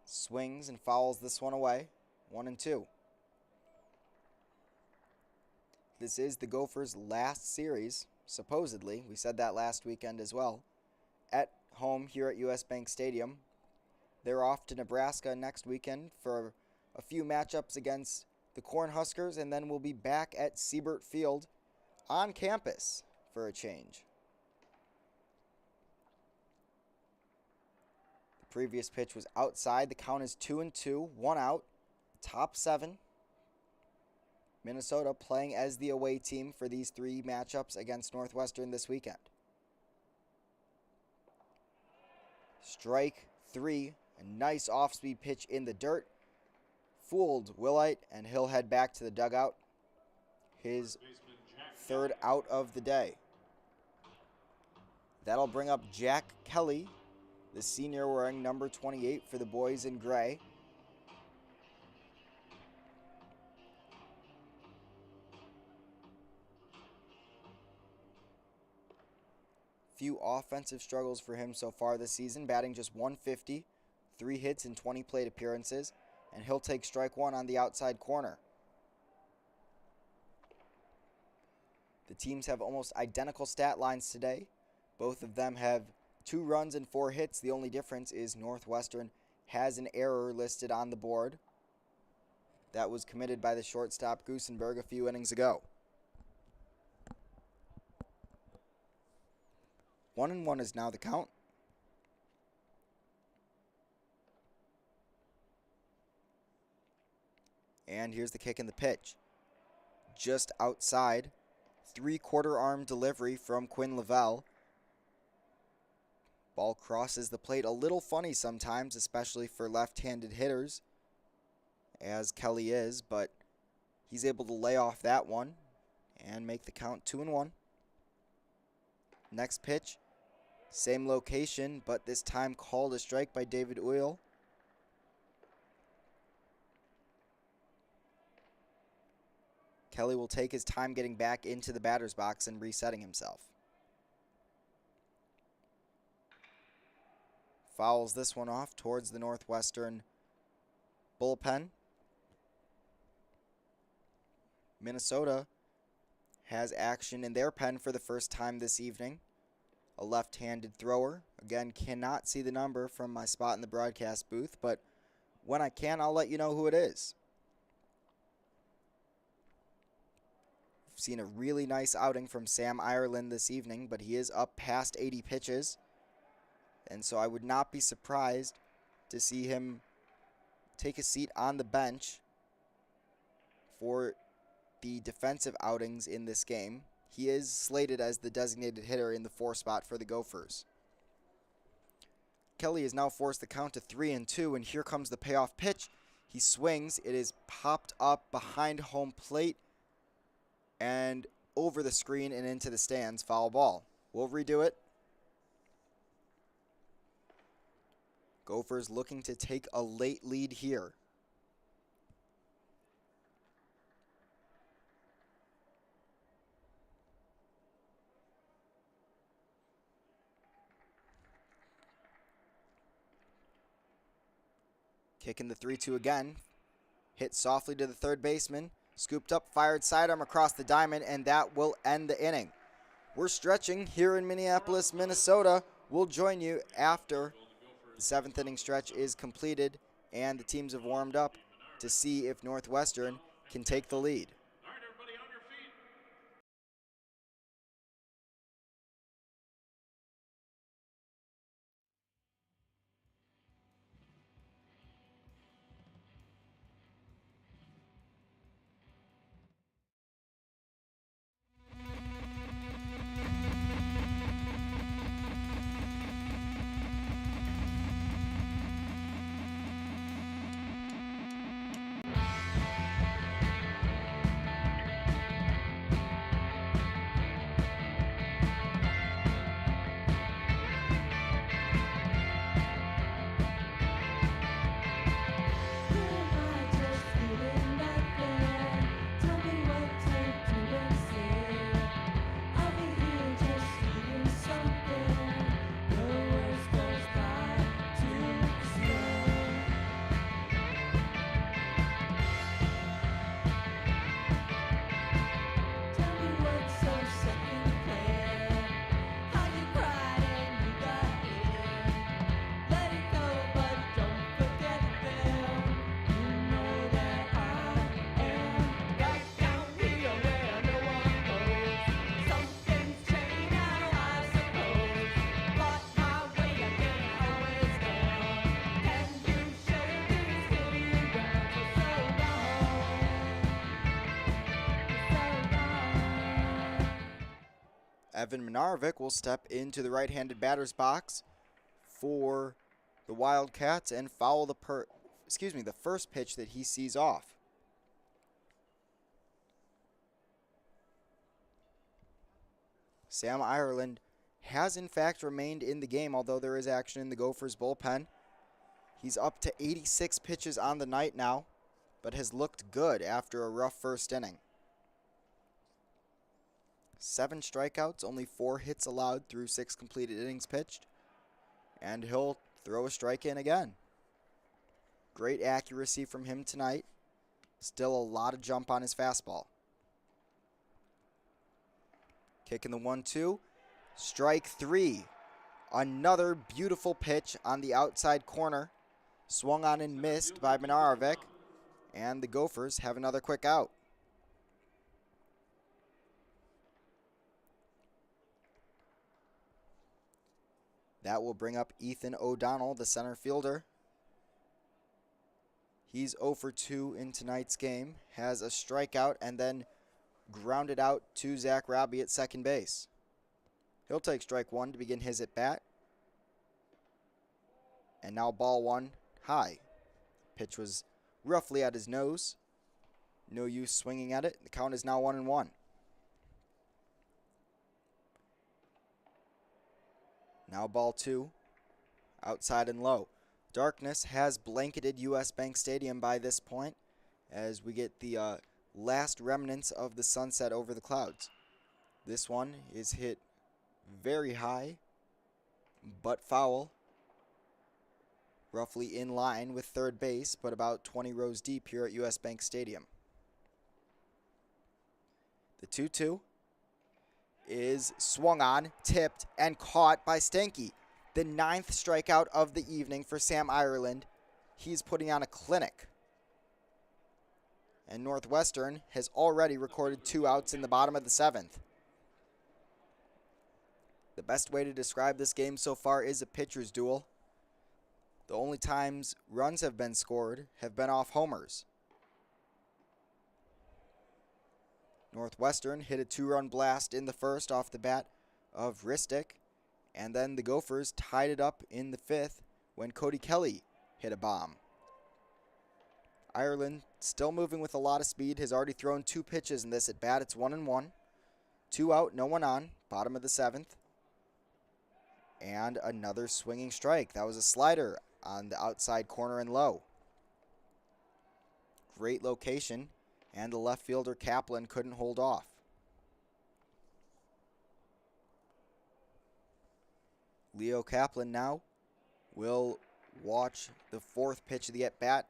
Swings and fouls this one away. 1-2. This is the Gophers' last series, supposedly. We said that last weekend as well. At home here at US Bank Stadium. They're off to Nebraska next weekend for a few matchups against the Cornhuskers, and then we'll be back at Siebert Field on campus for a change. The previous pitch was outside. The count is 2-2, 1 out. Top 7. Minnesota playing as the away team for these 3 matchups against Northwestern this weekend. Strike 3, a nice off-speed pitch in the dirt. Fooled Willite, and he'll head back to the dugout. His 3rd out of the day. That'll bring up Jack Kelly, the senior wearing number 28 for the boys in gray. Few offensive struggles for him so far this season, batting just .150, 3 hits in 20 plate appearances, and he'll take strike 1 on the outside corner. The teams have almost identical stat lines today. Both of them have 2 runs and 4 hits. The only difference is Northwestern has an error listed on the board that was committed by the shortstop Goosenberg a few innings ago. 1-1 is now the count. And here's the kick and the pitch. Just outside. 3/4 arm delivery from Quinn Lavelle. Ball crosses the plate a little funny sometimes, especially for left-handed hitters, as Kelly is, but he's able to lay off that one and make the count 2-1. Next pitch, same location, but this time called a strike by David Uyl. Kelly will take his time getting back into the batter's box and resetting himself. Fouls this one off towards the Northwestern bullpen. Minnesota has action in their pen for the first time this evening. A left-handed thrower. Again, cannot see the number from my spot in the broadcast booth, but when I can, I'll let you know who it is. We've seen a really nice outing from Sam Ireland this evening, but he is up past 80 pitches. And so I would not be surprised to see him take a seat on the bench for the defensive outings in this game. He is slated as the designated hitter in the 4 spot for the Gophers. Kelly has now forced the count to 3-2, and here comes the payoff pitch. He swings. It is popped up behind home plate and over the screen and into the stands. Foul ball. We'll redo it. Gophers looking to take a late lead here. Kicking the 3-2 again. Hit softly to the third baseman. Scooped up, fired sidearm across the diamond, and that will end the inning. We're stretching here in Minneapolis, Minnesota. We'll join you after the 7th inning stretch is completed and the teams have warmed up to see if Northwestern can take the lead. All right, everybody on your feet. Evan Minarovic will step into the right-handed batter's box for the Wildcats and foul the first pitch that he sees off. Sam Ireland has in fact remained in the game, although there is action in the Gophers bullpen. He's up to 86 pitches on the night now, but has looked good after a rough first inning. 7 strikeouts, only 4 hits allowed through 6 completed innings pitched. And he'll throw a strike in again. Great accuracy from him tonight. Still a lot of jump on his fastball. Kicking the 1-2. Strike 3. Another beautiful pitch on the outside corner. Swung on and missed by Minarovic. And the Gophers have another quick out. That will bring up Ethan O'Donnell, the center fielder. He's 0 for 2 in tonight's game. Has a strikeout and then grounded out to Zach Robbie at second base. He'll take strike one to begin his at bat. And now ball one high. Pitch was roughly at his nose. No use swinging at it. The count is now 1-1. Now ball two. Outside and low. Darkness has blanketed US Bank Stadium by this point as we get the last remnants of the sunset over the clouds. This one is hit very high, but foul. Roughly in line with third base, but about 20 rows deep here at US Bank Stadium. The 2-2 is swung on, tipped, and caught by Stanky. The 9th strikeout of the evening for Sam Ireland. He's putting on a clinic. And Northwestern has already recorded 2 outs in the bottom of the 7th. The best way to describe this game so far is a pitcher's duel. The only times runs have been scored have been off homers. Northwestern hit a 2-run blast in the first off the bat of Ristic. And then the Gophers tied it up in the 5th when Cody Kelly hit a bomb. Ireland still moving with a lot of speed, has already thrown 2 pitches in this at bat. It's 1-1. 2 out, no one on, bottom of the 7th. And another swinging strike. That was a slider on the outside corner and low. Great location, and the left fielder Kaplan couldn't hold off. Leo Kaplan now will watch the 4th pitch of the at-bat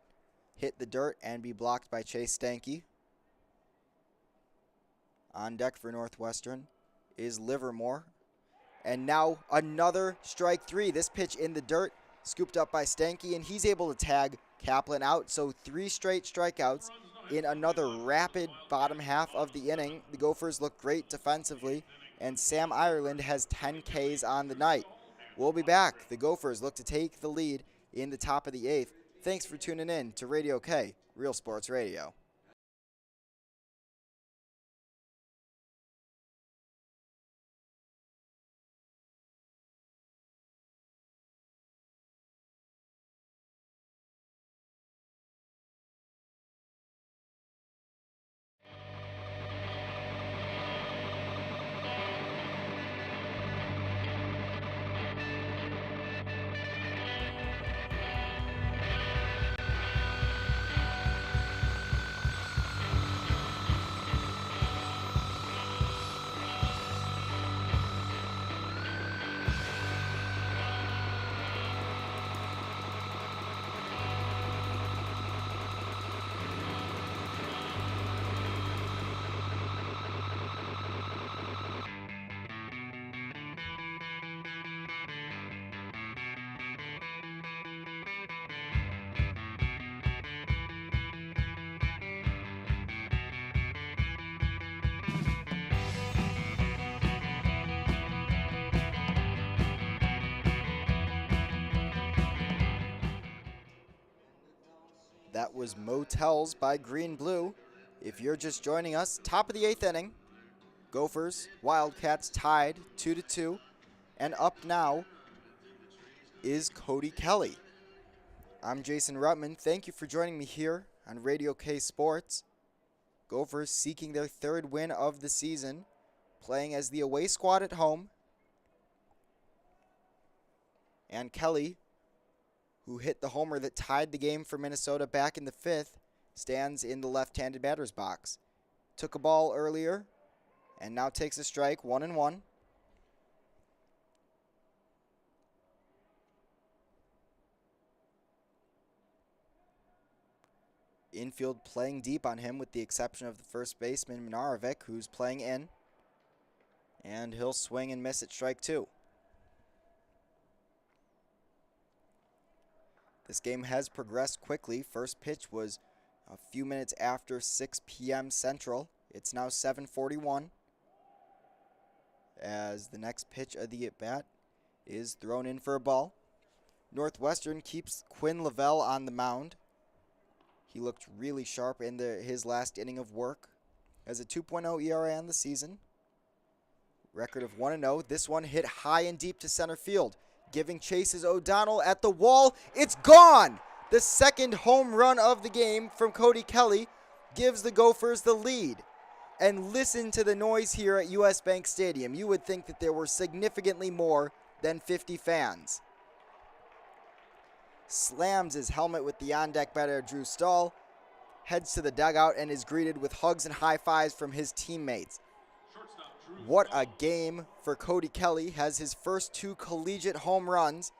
hit the dirt and be blocked by Chase Stanky. On deck for Northwestern is Livermore. And now another strike 3. This pitch in the dirt, scooped up by Stanky, and he's able to tag Kaplan out. So 3 straight strikeouts in another rapid bottom half of the inning. The Gophers look great defensively, and Sam Ireland has 10 Ks on the night. We'll be back. The Gophers look to take the lead in the top of the 8th. Thanks for tuning in to Radio K, Real Sports Radio. That was Motels by Green Blue. If you're just joining us, top of the 8th inning. Gophers, Wildcats tied 2-2. And up now is Cody Kelly. I'm Jason Rutman. Thank you for joining me here on Radio K Sports. Gophers seeking their 3rd win of the season, playing as the away squad at home. And Kelly, who hit the homer that tied the game for Minnesota back in the 5th, stands in the left-handed batter's box. Took a ball earlier and now takes a strike, 1-1. Infield playing deep on him with the exception of the first baseman, Minarovic, who's playing in. And he'll swing and miss at strike 2. This game has progressed quickly. First pitch was a few minutes after 6 p.m. Central. It's now 7:41 as the next pitch of the at-bat is thrown in for a ball. Northwestern keeps Quinn Lavelle on the mound. He looked really sharp in his last inning of work. Has a 2.0 ERA on the season. Record of 1-0. This one hit high and deep to center field. Giving chase is O'Donnell at the wall. It's gone! The second home run of the game from Cody Kelly gives the Gophers the lead. And listen to the noise here at US Bank Stadium. You would think that there were significantly more than 50 fans. Slams his helmet with the on-deck batter Drew Stahl, heads to the dugout and is greeted with hugs and high fives from his teammates. What a game for Cody Kelly. Has his first 2 collegiate home runs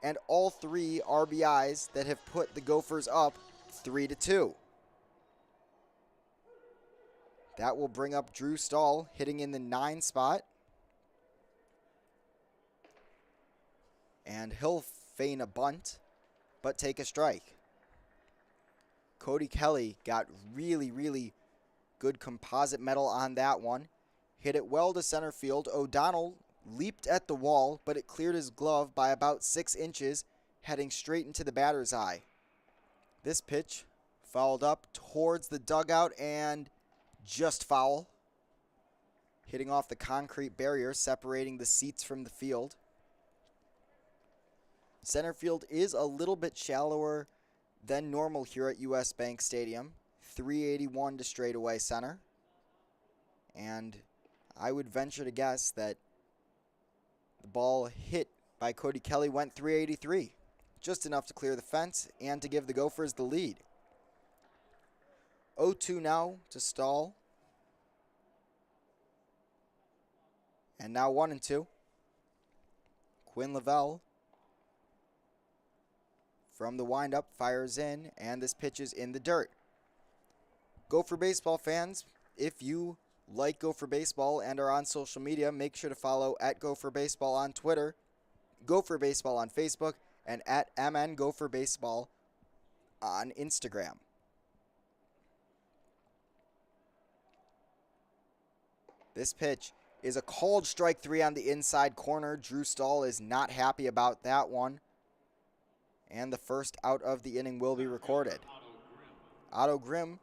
and all 3 RBIs that have put the Gophers up 3-2. That will bring up Drew Stahl hitting in the 9 spot. And he'll feign a bunt, but take a strike. Cody Kelly got really good composite metal on that one. Hit it well to center field. O'Donnell leaped at the wall, but it cleared his glove by about 6 inches, heading straight into the batter's eye. This pitch fouled up towards the dugout and just foul. Hitting off the concrete barrier separating the seats from the field. Center field is a little bit shallower than normal here at US Bank Stadium. 381 to straightaway center. And I would venture to guess that the ball hit by Cody Kelly went 383. Just enough to clear the fence and to give the Gophers the lead. 0-2 now to Stahl. And now 1-2. Quinn Lavelle from the windup fires in, and this pitch is in the dirt. Gopher baseball fans, if you like Gopher baseball and are on social media, make sure to follow at Gopher Baseball on Twitter, Gopher Baseball on Facebook, and at MN Gopher Baseball on Instagram. This pitch is a called strike 3 on the inside corner. Drew Stahl is not happy about that one. And the first out of the inning will be recorded. Otto Grimm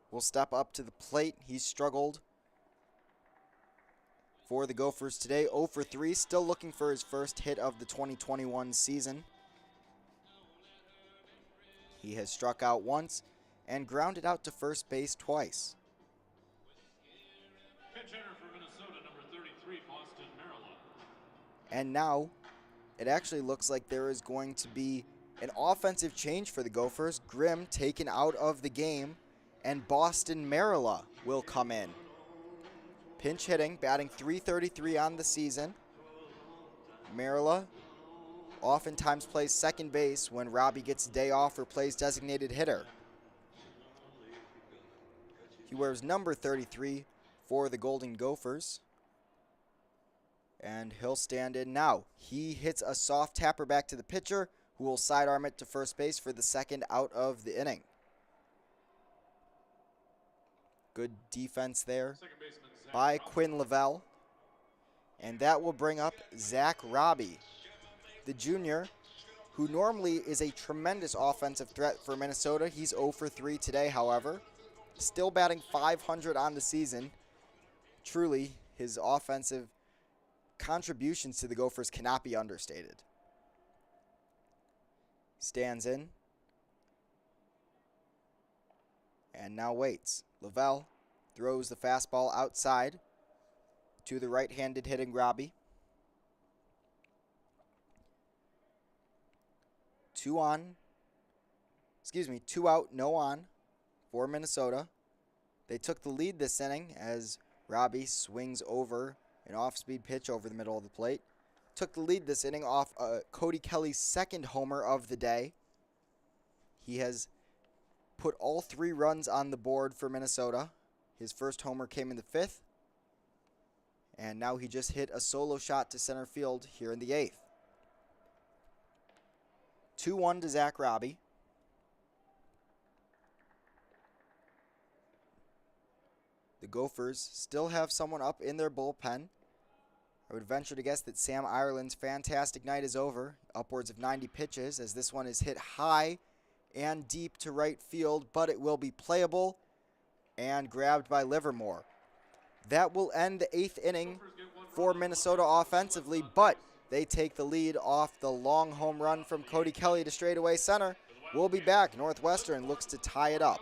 will step up to the plate. He's struggled for the Gophers today. 0 for 3, still looking for his first hit of the 2021 season. He has struck out once and grounded out to first base twice. Pitch hitter for Minnesota, number 33, Boston, Maryland. And now it actually looks like there is going to be an offensive change for the Gophers. Grimm taken out of the game, and Boston Marilla will come in. Pinch hitting, batting .333 on the season. Marilla oftentimes plays second base when Robbie gets a day off or plays designated hitter. He wears number 33 for the Golden Gophers. And he'll stand in now. He hits a soft tapper back to the pitcher, who will sidearm it to first base for the second out of the inning. Good defense there by Quinn Lavelle. And that will bring up Zach Robbie, the junior, who normally is a tremendous offensive threat for Minnesota. He's 0 for 3 today, however. Still batting .500 on the season. Truly, his offensive contributions to the Gophers cannot be understated. Stands in. And now waits. Lavelle throws the fastball outside to the right-handed hitting Robbie. 2 out, no on for Minnesota. They took the lead this inning as Robbie swings over an off-speed pitch over the middle of the plate. Took the lead this inning off Cody Kelly's second homer of the day. He has put all 3 runs on the board for Minnesota. His first homer came in the 5th. And now he just hit a solo shot to center field here in the 8th. 2-1 to Zach Robbie. The Gophers still have someone up in their bullpen. I would venture to guess that Sam Ireland's fantastic night is over. Upwards of 90 pitches as this one is hit high and deep to right field, but it will be playable and grabbed by Livermore. That will end the 8th inning for Minnesota offensively, but they take the lead off the long home run from Cody Kelly to straightaway center. We'll be back. Northwestern looks to tie it up.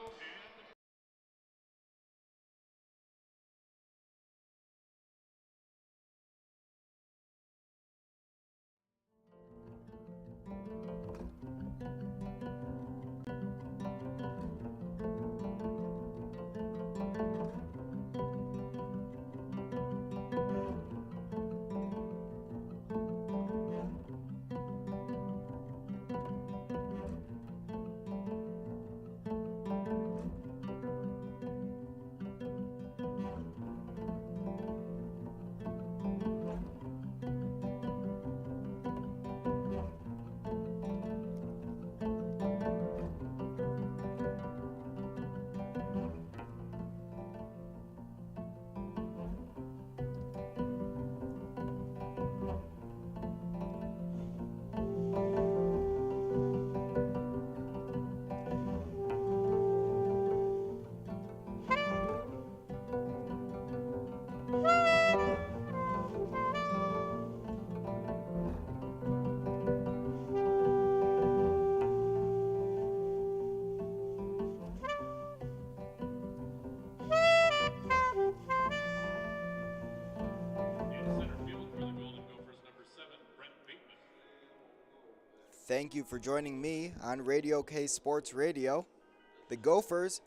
Thank you for joining me on Radio K Sports Radio. The Gophers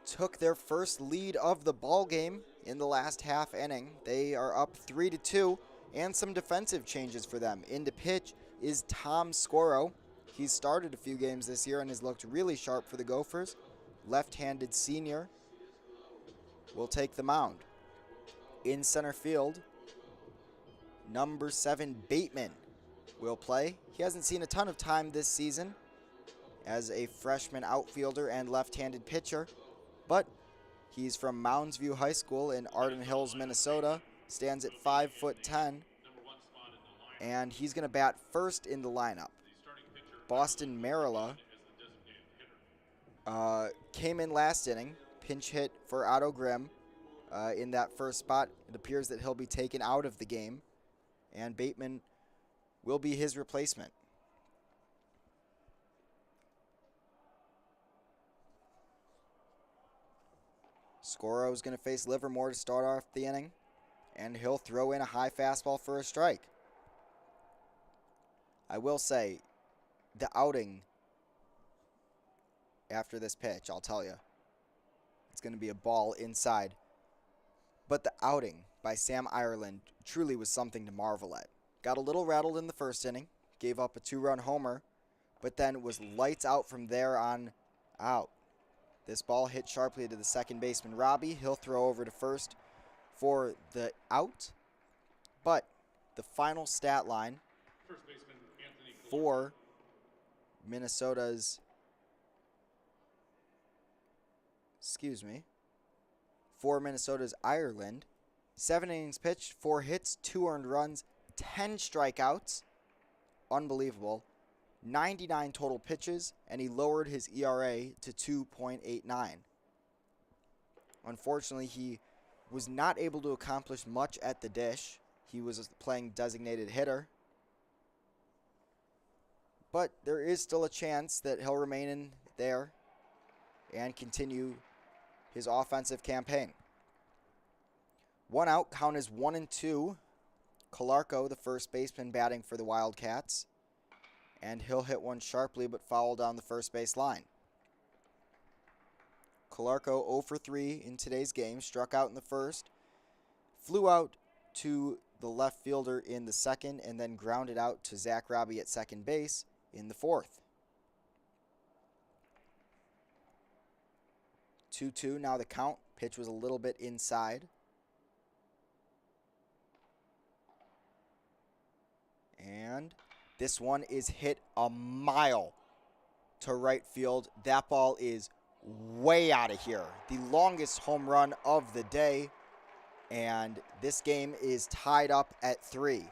took their first lead of the ball game in the last half inning. They are up 3-2, and some defensive changes for them. Into pitch is Tom Scoro. He's started a few games this year and has looked really sharp for the Gophers. Left-handed senior will take the mound. In center field, number 7 Bateman will play. He hasn't seen a ton of time this season as a freshman outfielder and left-handed pitcher, but he's from Mounds View High School in Arden Hills, Minnesota, stands at 5'10", and he's going to bat first in the lineup. Boston Marilla came in last inning, pinch hit for Otto Grimm in that first spot. It appears that he'll be taken out of the game, and Bateman will be his replacement. Scoro is going to face Livermore to start off the inning, and he'll throw in a high fastball for a strike. I will say, the outing after this pitch, I'll tell you, it's going to be a ball inside. But the outing by Sam Ireland truly was something to marvel at. Got a little rattled in the first inning, gave up a 2-run homer, but then was lights out from there on out. This ball hit sharply to the second baseman, Robbie. He'll throw over to first for the out. But the final stat line for Minnesota's, for Minnesota's Ireland, 7 innings pitched, 4 hits, 2 earned runs, 10 strikeouts, unbelievable, 99 total pitches, and he lowered his ERA to 2.89. Unfortunately, he was not able to accomplish much at the dish. He was playing designated hitter. But there is still a chance that he'll remain in there and continue his offensive campaign. 1 out, count is 1-2. Calarco, the first baseman, batting for the Wildcats. And he'll hit one sharply but foul down the first base line. Calarco 0 for 3 in today's game, struck out in the first, flew out to the left fielder in the second, and then grounded out to Zach Robbie at second base in the fourth. 2-2 now the count. Pitch was a little bit inside. And this one is hit a mile to right field. That ball is way out of here. The longest home run of the day. And this game is tied up at 3.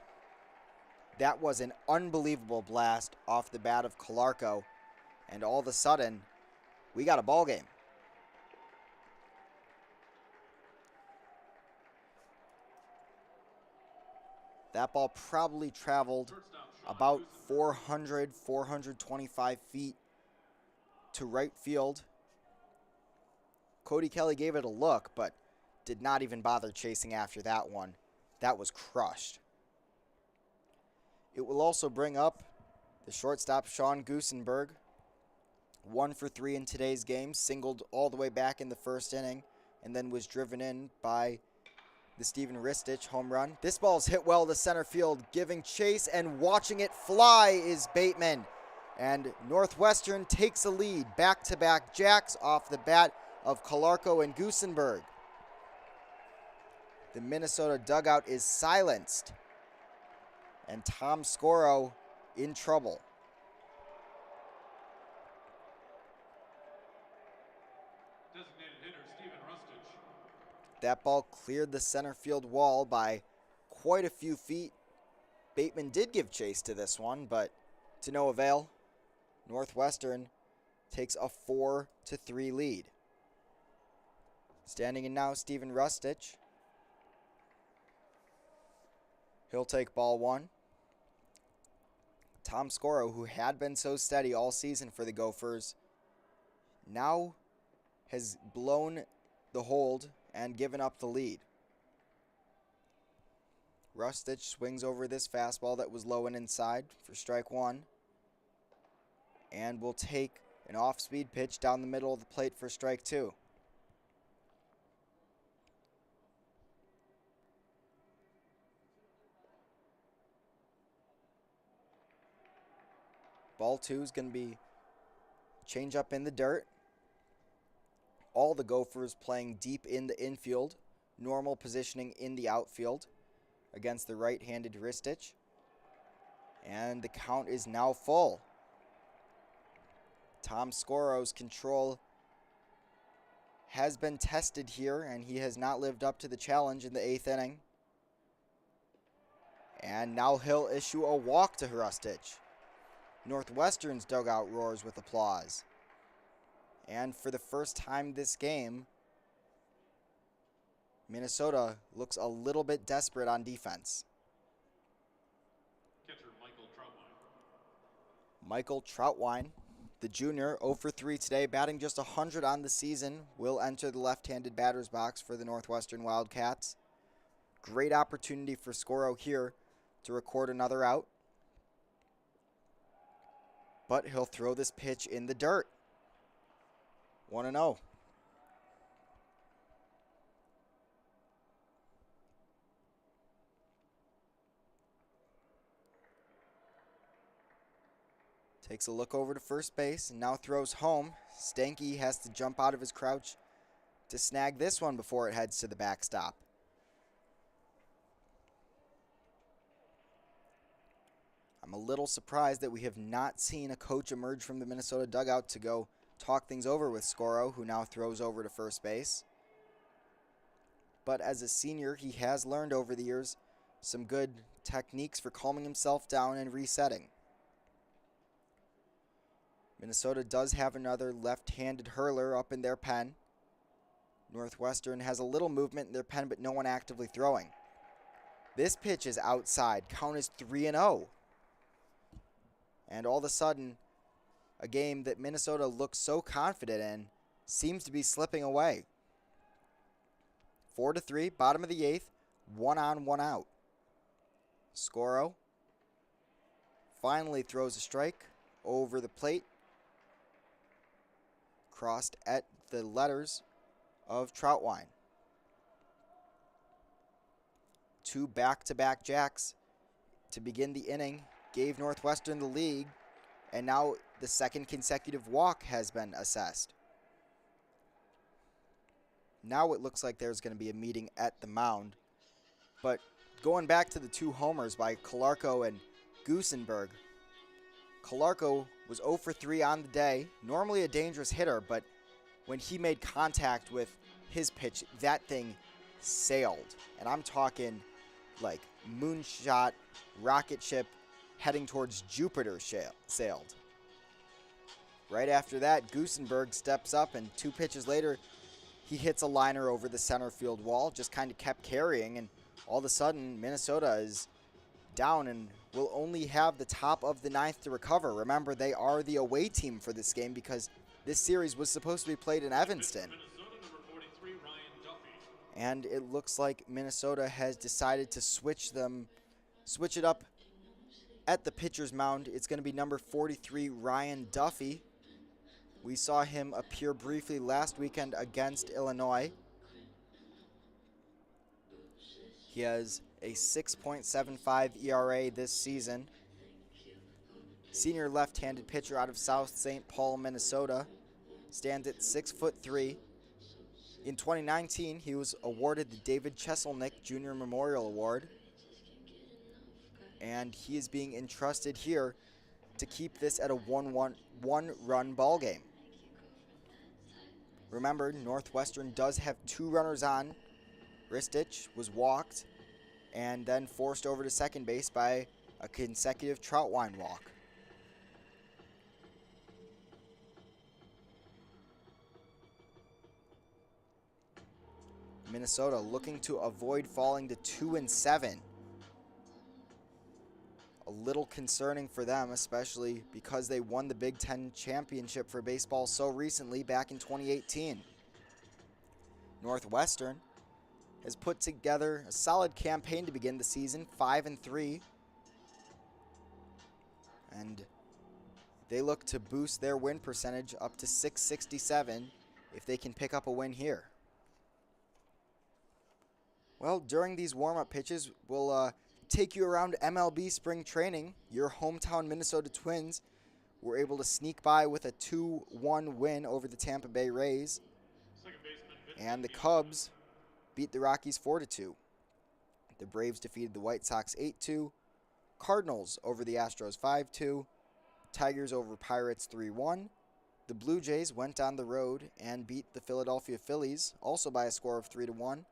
That was an unbelievable blast off the bat of Calarco. And all of a sudden, we got a ball game. That ball probably traveled about 400, 425 feet to right field. Cody Kelly gave it a look, but did not even bother chasing after that one. That was crushed. It will also bring up the shortstop, Sean Goosenberg. 1 for 3 in today's game, singled all the way back in the first inning, and then was driven in by the Steven Ristich home run. This ball's hit well to center field, giving chase, and watching it fly is Bateman. And Northwestern takes a lead. Back-to-back jacks off the bat of Calarco and Goosenberg. The Minnesota dugout is silenced. And Tom Scoro in trouble. Designated hitter Steven Rustich. That ball cleared the center field wall by quite a few feet. Bateman did give chase to this one, but to no avail. Northwestern takes a 4-3 lead. Standing in now, Steven Rustich. He'll take ball 1. Tom Scoro, who had been so steady all season for the Gophers, now has blown the hold and given up the lead. Rustich swings over this fastball that was low and inside for strike 1. And will take an off-speed pitch down the middle of the plate for strike 2. Ball 2 is going to be change up in the dirt. All the Gophers playing deep in the infield. Normal positioning in the outfield against the right-handed Ristich. And the count is now full. Tom Scoro's control has been tested here, and he has not lived up to the challenge in the 8th inning. And now he'll issue a walk to Rustich. Northwestern's dugout roars with applause. And for the first time this game, Minnesota looks a little bit desperate on defense. Catcher Michael Troutwine. Michael Troutwine, the junior, 0 for 3 today, batting just 100 on the season, will enter the left-handed batter's box for the Northwestern Wildcats. Great opportunity for Scoro here to record another out. But he'll throw this pitch in the dirt. 1-0. Takes a look over to first base and now throws home. Stanky has to jump out of his crouch to snag this one before it heads to the backstop. I'm a little surprised that we have not seen a coach emerge from the Minnesota dugout to go talk things over with Scoro, who now throws over to first base. But as a senior, he has learned over the years some good techniques for calming himself down and resetting. Minnesota does have another left-handed hurler up in their pen. Northwestern has a little movement in their pen, but no one actively throwing. This pitch is outside. Count is 3-0. And all of a sudden, a game that Minnesota looks so confident in seems to be slipping away. 4-3, bottom of the 8th, 1 on, 1 out. Scoro finally throws a strike over the plate, crossed at the letters of Troutwine. 2 back-to-back jacks to begin the inning gave Northwestern the lead, and now the second consecutive walk has been assessed. Now it looks like there's going to be a meeting at the mound. But going back to the 2 homers by Calarco and Goosenberg, Calarco was 0 for 3 on the day. Normally a dangerous hitter, but when he made contact with his pitch, that thing sailed. And I'm talking like moonshot, rocket ship, heading towards Jupiter sailed. Right after that, Goosenberg steps up, and 2 pitches later, he hits a liner over the center field wall, just kind of kept carrying, and all of a sudden, Minnesota is down and will only have the top of the 9th to recover. Remember, they are the away team for this game because this series was supposed to be played in Evanston. Minnesota, number 43, Ryan Duffy. And it looks like Minnesota has decided to switch it up at the pitcher's mound. It's going to be number 43, Ryan Duffy. We saw him appear briefly last weekend against Illinois. He has a 6.75 ERA this season. Senior left-handed pitcher out of South St. Paul, Minnesota. Stands at 6'3". In 2019, he was awarded the David Cheselnick Jr. Memorial Award. And he is being entrusted here to keep this at a one-run ball game. Remember, Northwestern does have 2 runners on. Ristich was walked and then forced over to second base by a consecutive Trout line walk. Minnesota looking to avoid falling to 2-7. A little concerning for them, especially because they won the Big Ten championship for baseball so recently back in 2018. Northwestern has put together a solid campaign to begin the season, 5-3. And they look to boost their win percentage up to .667 if they can pick up a win here. Well, during these warm-up pitches, we'll take you around MLB spring training. Your hometown Minnesota Twins were able to sneak by with a 2-1 win over the Tampa Bay Rays. And the Cubs beat the Rockies 4-2. The Braves defeated the White Sox 8-2. Cardinals over the Astros 5-2. Tigers over Pirates 3-1. The Blue Jays went on the road and beat the Philadelphia Phillies, also by a score of 3-1.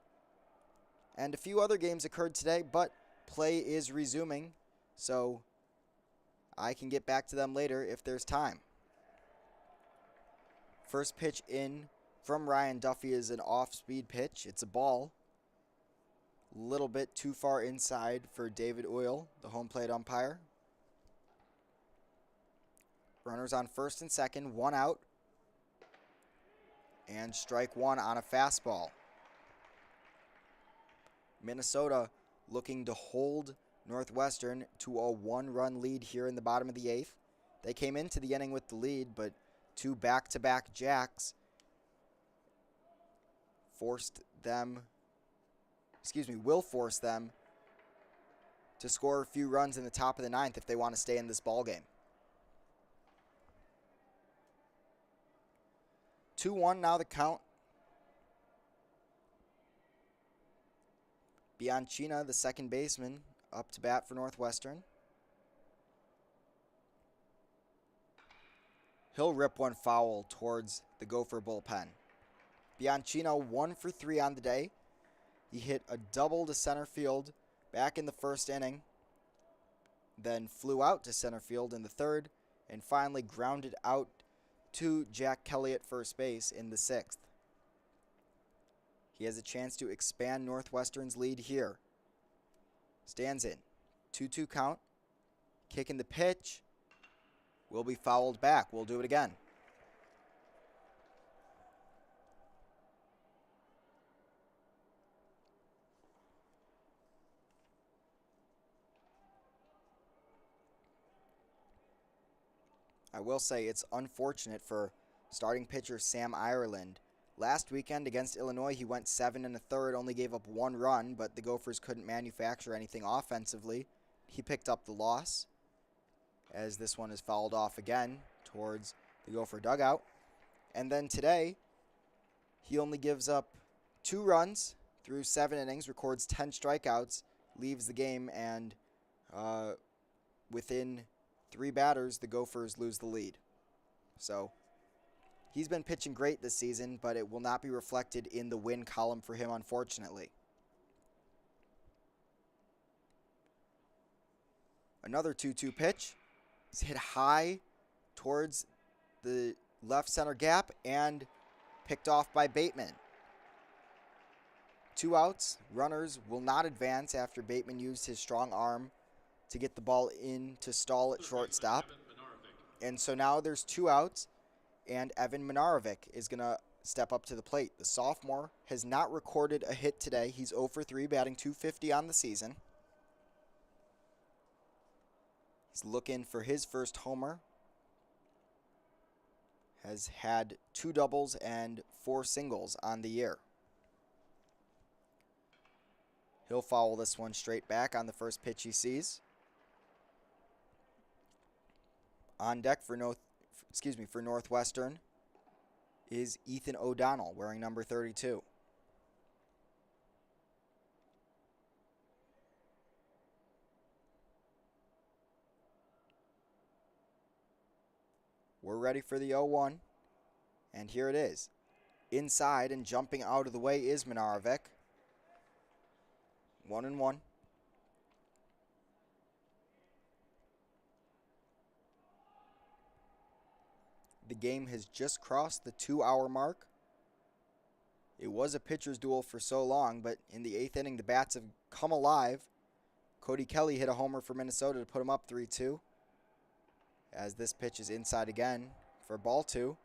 And a few other games occurred today, but play is resuming, so I can get back to them later if there's time. First pitch in from Ryan Duffy is an off-speed pitch. It's a ball. A little bit too far inside for David Oil, the home plate umpire. Runners on first and second, 1 out. And strike 1 on a fastball. Minnesota looking to hold Northwestern to a 1-run lead here in the bottom of the 8th. They came into the inning with the lead, but 2 back-to-back jacks will force them to score a few runs in the top of the 9th if they want to stay in this ball game. 2-1 now the count. Bianchina, the second baseman, up to bat for Northwestern. He'll rip one foul towards the Gopher bullpen. Bianchino 1 for 3 on the day. He hit a double to center field back in the first inning, then flew out to center field in the third, and finally grounded out to Jack Kelly at first base in the 6th. He has a chance to expand Northwestern's lead here. Stands in. 2-2 count. Kicking the pitch. Will be fouled back. We'll do it again. I will say it's unfortunate for starting pitcher Sam Ireland. Last weekend against Illinois, he went 7 1/3, only gave up 1 run, but the Gophers couldn't manufacture anything offensively. He picked up the loss, as this one is fouled off again towards the Gopher dugout. And then today, he only gives up 2 runs through 7 innings, records 10 strikeouts, leaves the game, and within 3 batters, the Gophers lose the lead. So he's been pitching great this season, but it will not be reflected in the win column for him, unfortunately. Another 2-2 pitch. It's hit high towards the left center gap and picked off by Bateman. 2 outs. Runners will not advance after Bateman used his strong arm to get the ball in to Stahl at shortstop. And so now there's 2 outs, and Evan Minarovic is going to step up to the plate. The sophomore has not recorded a hit today. He's 0 for 3, batting .250 on the season. He's looking for his first homer. Has had 2 doubles and 4 singles on the year. He'll foul this one straight back on the first pitch he sees. On deck for Northwestern is Ethan O'Donnell, wearing number 32. We're ready for the 0-1, and here it is. Inside and jumping out of the way is Minarovic. 1-1. The game has just crossed the 2-hour mark. It was a pitcher's duel for so long, but in the 8th inning, the bats have come alive. Cody Kelly hit a homer for Minnesota to put him up 3-2. As this pitch is inside again for ball 2.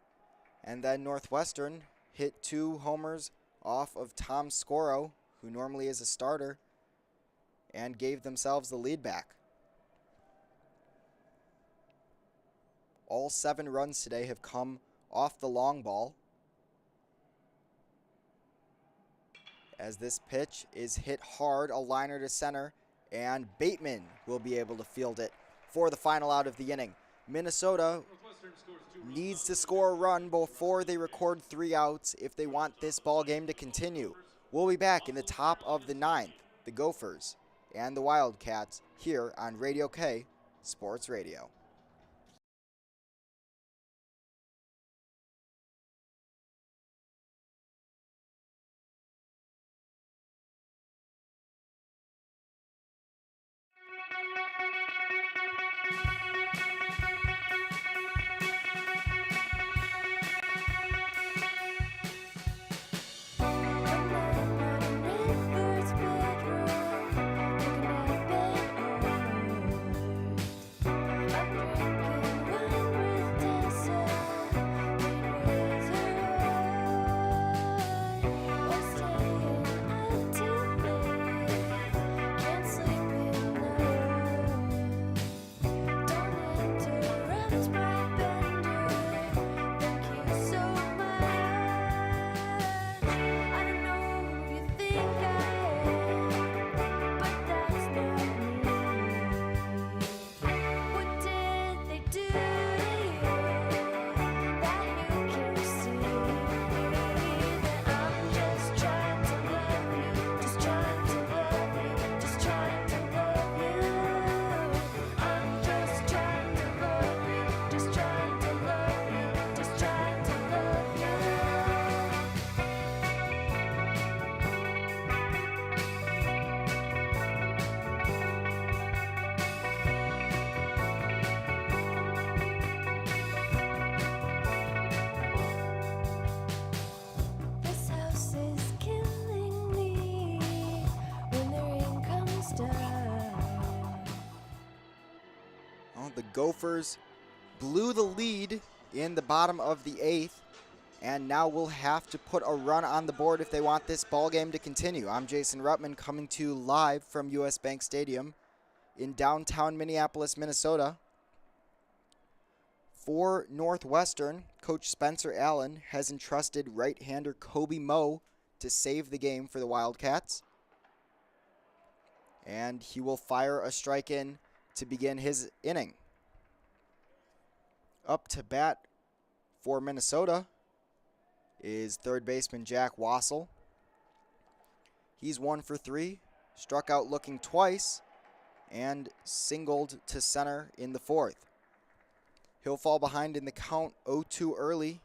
And then Northwestern hit 2 homers off of Tom Scoro, who normally is a starter, and gave themselves the lead back. All 7 runs today have come off the long ball. As this pitch is hit hard, a liner to center, and Bateman will be able to field it for the final out of the inning. Minnesota needs to score a run before they record 3 outs if they want this ball game to continue. We'll be back in the top of the 9th, the Gophers and the Wildcats, here on Radio K Sports Radio. The Gophers blew the lead in the bottom of the 8th, and now will have to put a run on the board if they want this ball game to continue. I'm Jason Ruttman, coming to you live from US Bank Stadium in downtown Minneapolis, Minnesota. For Northwestern, Coach Spencer Allen has entrusted right-hander Kobe Moe to save the game for the Wildcats. And he will fire a strike in to begin his inning. Up to bat for Minnesota is third baseman Jack Wassel. He's 1 for 3, struck out looking twice, and singled to center in the 4th. He'll fall behind in the count 0-2 early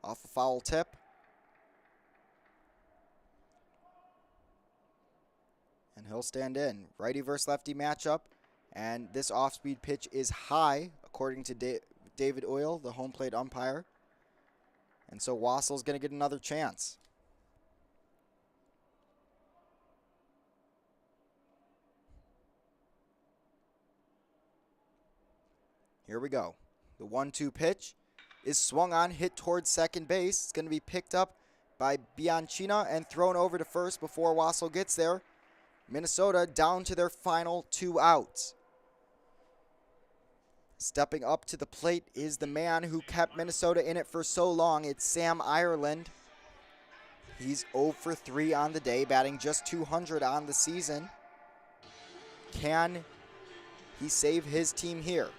off a foul tip. And he'll stand in. Righty versus lefty matchup. And this off-speed pitch is high, according to David Oil, the home plate umpire. And so Wassel's going to get another chance. Here we go. The 1-2 pitch is swung on, hit towards second base. It's going to be picked up by Bianchina and thrown over to first before Wassel gets there. Minnesota down to their final 2 outs. Stepping up to the plate is the man who kept Minnesota in it for so long. It's Sam Ireland. He's 0 for 3 on the day, batting just .200 on the season. Can he save his team here?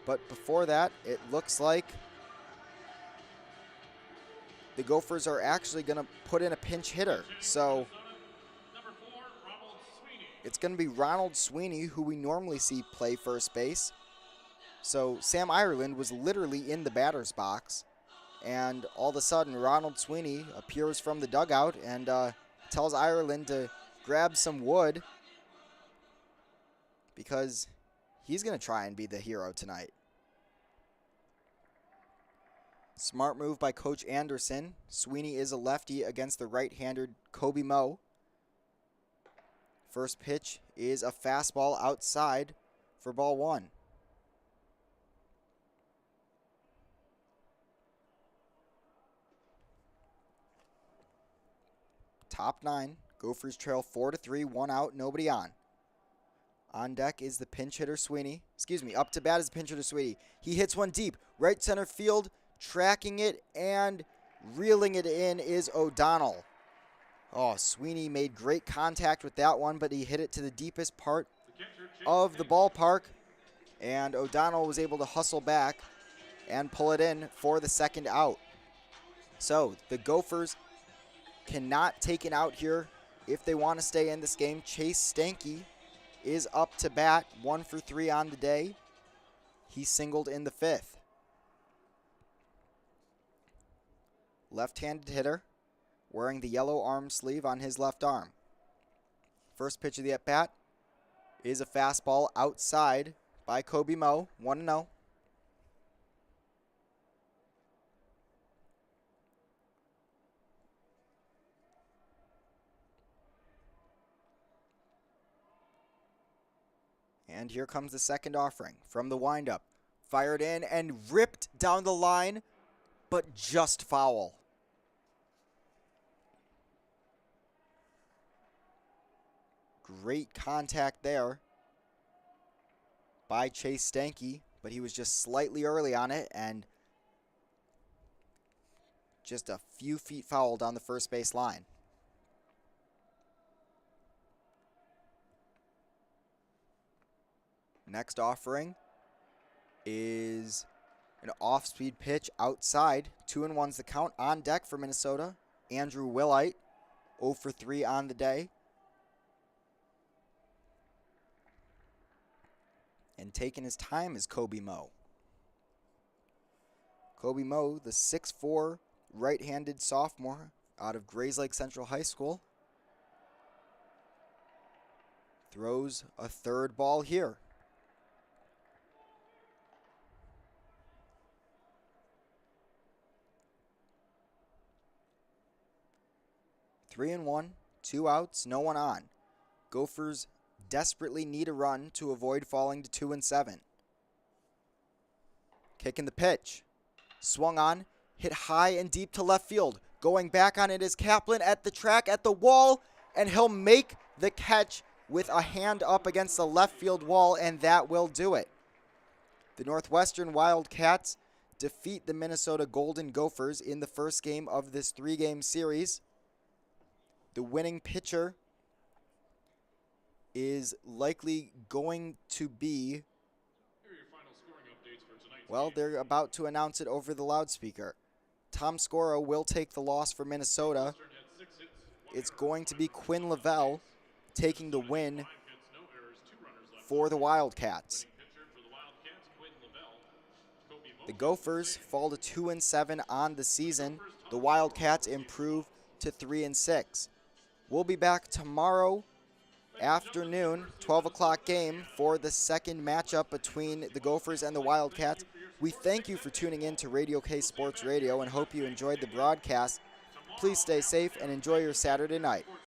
But before that, it looks like the Gophers are actually going to put in a pinch hitter. So it's going to be Ronald Sweeney, who we normally see play first base. So Sam Ireland was literally in the batter's box. And all of a sudden, Ronald Sweeney appears from the dugout and tells Ireland to grab some wood because he's going to try and be the hero tonight. Smart move by Coach Anderson. Sweeney is a lefty against the right-handed Kobe Moe. First pitch is a fastball outside for ball 1. Top 9. Gophers trail 4-3, 1 out, nobody on. On deck is the pinch hitter Sweeney. Up to bat is the pinch hitter Sweeney. He hits one deep. Right center field. Tracking it and reeling it in is O'Donnell. Oh, Sweeney made great contact with that one, but he hit it to the deepest part of the ballpark. And O'Donnell was able to hustle back and pull it in for the second out. So the Gophers cannot take an out here if they want to stay in this game. Chase Stanky is up to bat, 1 for 3 on the day. He singled in the 5th. Left-handed hitter, wearing the yellow arm sleeve on his left arm. First pitch of the at-bat is a fastball outside by Kobe Moe, 1-0. And here comes the second offering from the windup. Fired in and ripped down the line, but just foul. Great contact there by Chase Stanky, but he was just slightly early on it and just a few feet foul down the first base line. Next offering is an off-speed pitch outside. 2-1's the count. On deck for Minnesota, Andrew Willite, 0 for 3 on the day. And taking his time is Kobe Moe. Kobe Moe, the 6'4", right-handed sophomore out of Grayslake Central High School, throws a third ball here. Three and 1, 2 outs, no one on. Gophers desperately need a run to avoid falling to 2 and 7. Kicking the pitch. Swung on, hit high and deep to left field. Going back on it is Kaplan at the track, at the wall, and he'll make the catch with a hand up against the left field wall, and that will do it. The Northwestern Wildcats defeat the Minnesota Golden Gophers in the first game of this 3-game series. The winning pitcher is likely going to be, Here are your final scoring updates for tonight's well, game. they're about to announce it over the loudspeaker. Tom Scoro will take the loss for Minnesota. Northwestern had 6 hits, 1 It's error, going to 1 be run Quinn scored, Lavelle 5 taking the win 5 hits, no errors, 2 runners left for on the base. Wildcats. Winning pitcher for the The Gophers fall to 2-7 on the season. The Wildcats improve to 3-6. We'll be back tomorrow afternoon, 12 o'clock game for the second matchup between the Gophers and the Wildcats. We thank you for tuning in to Radio K Sports Radio and hope you enjoyed the broadcast. Please stay safe and enjoy your Saturday night.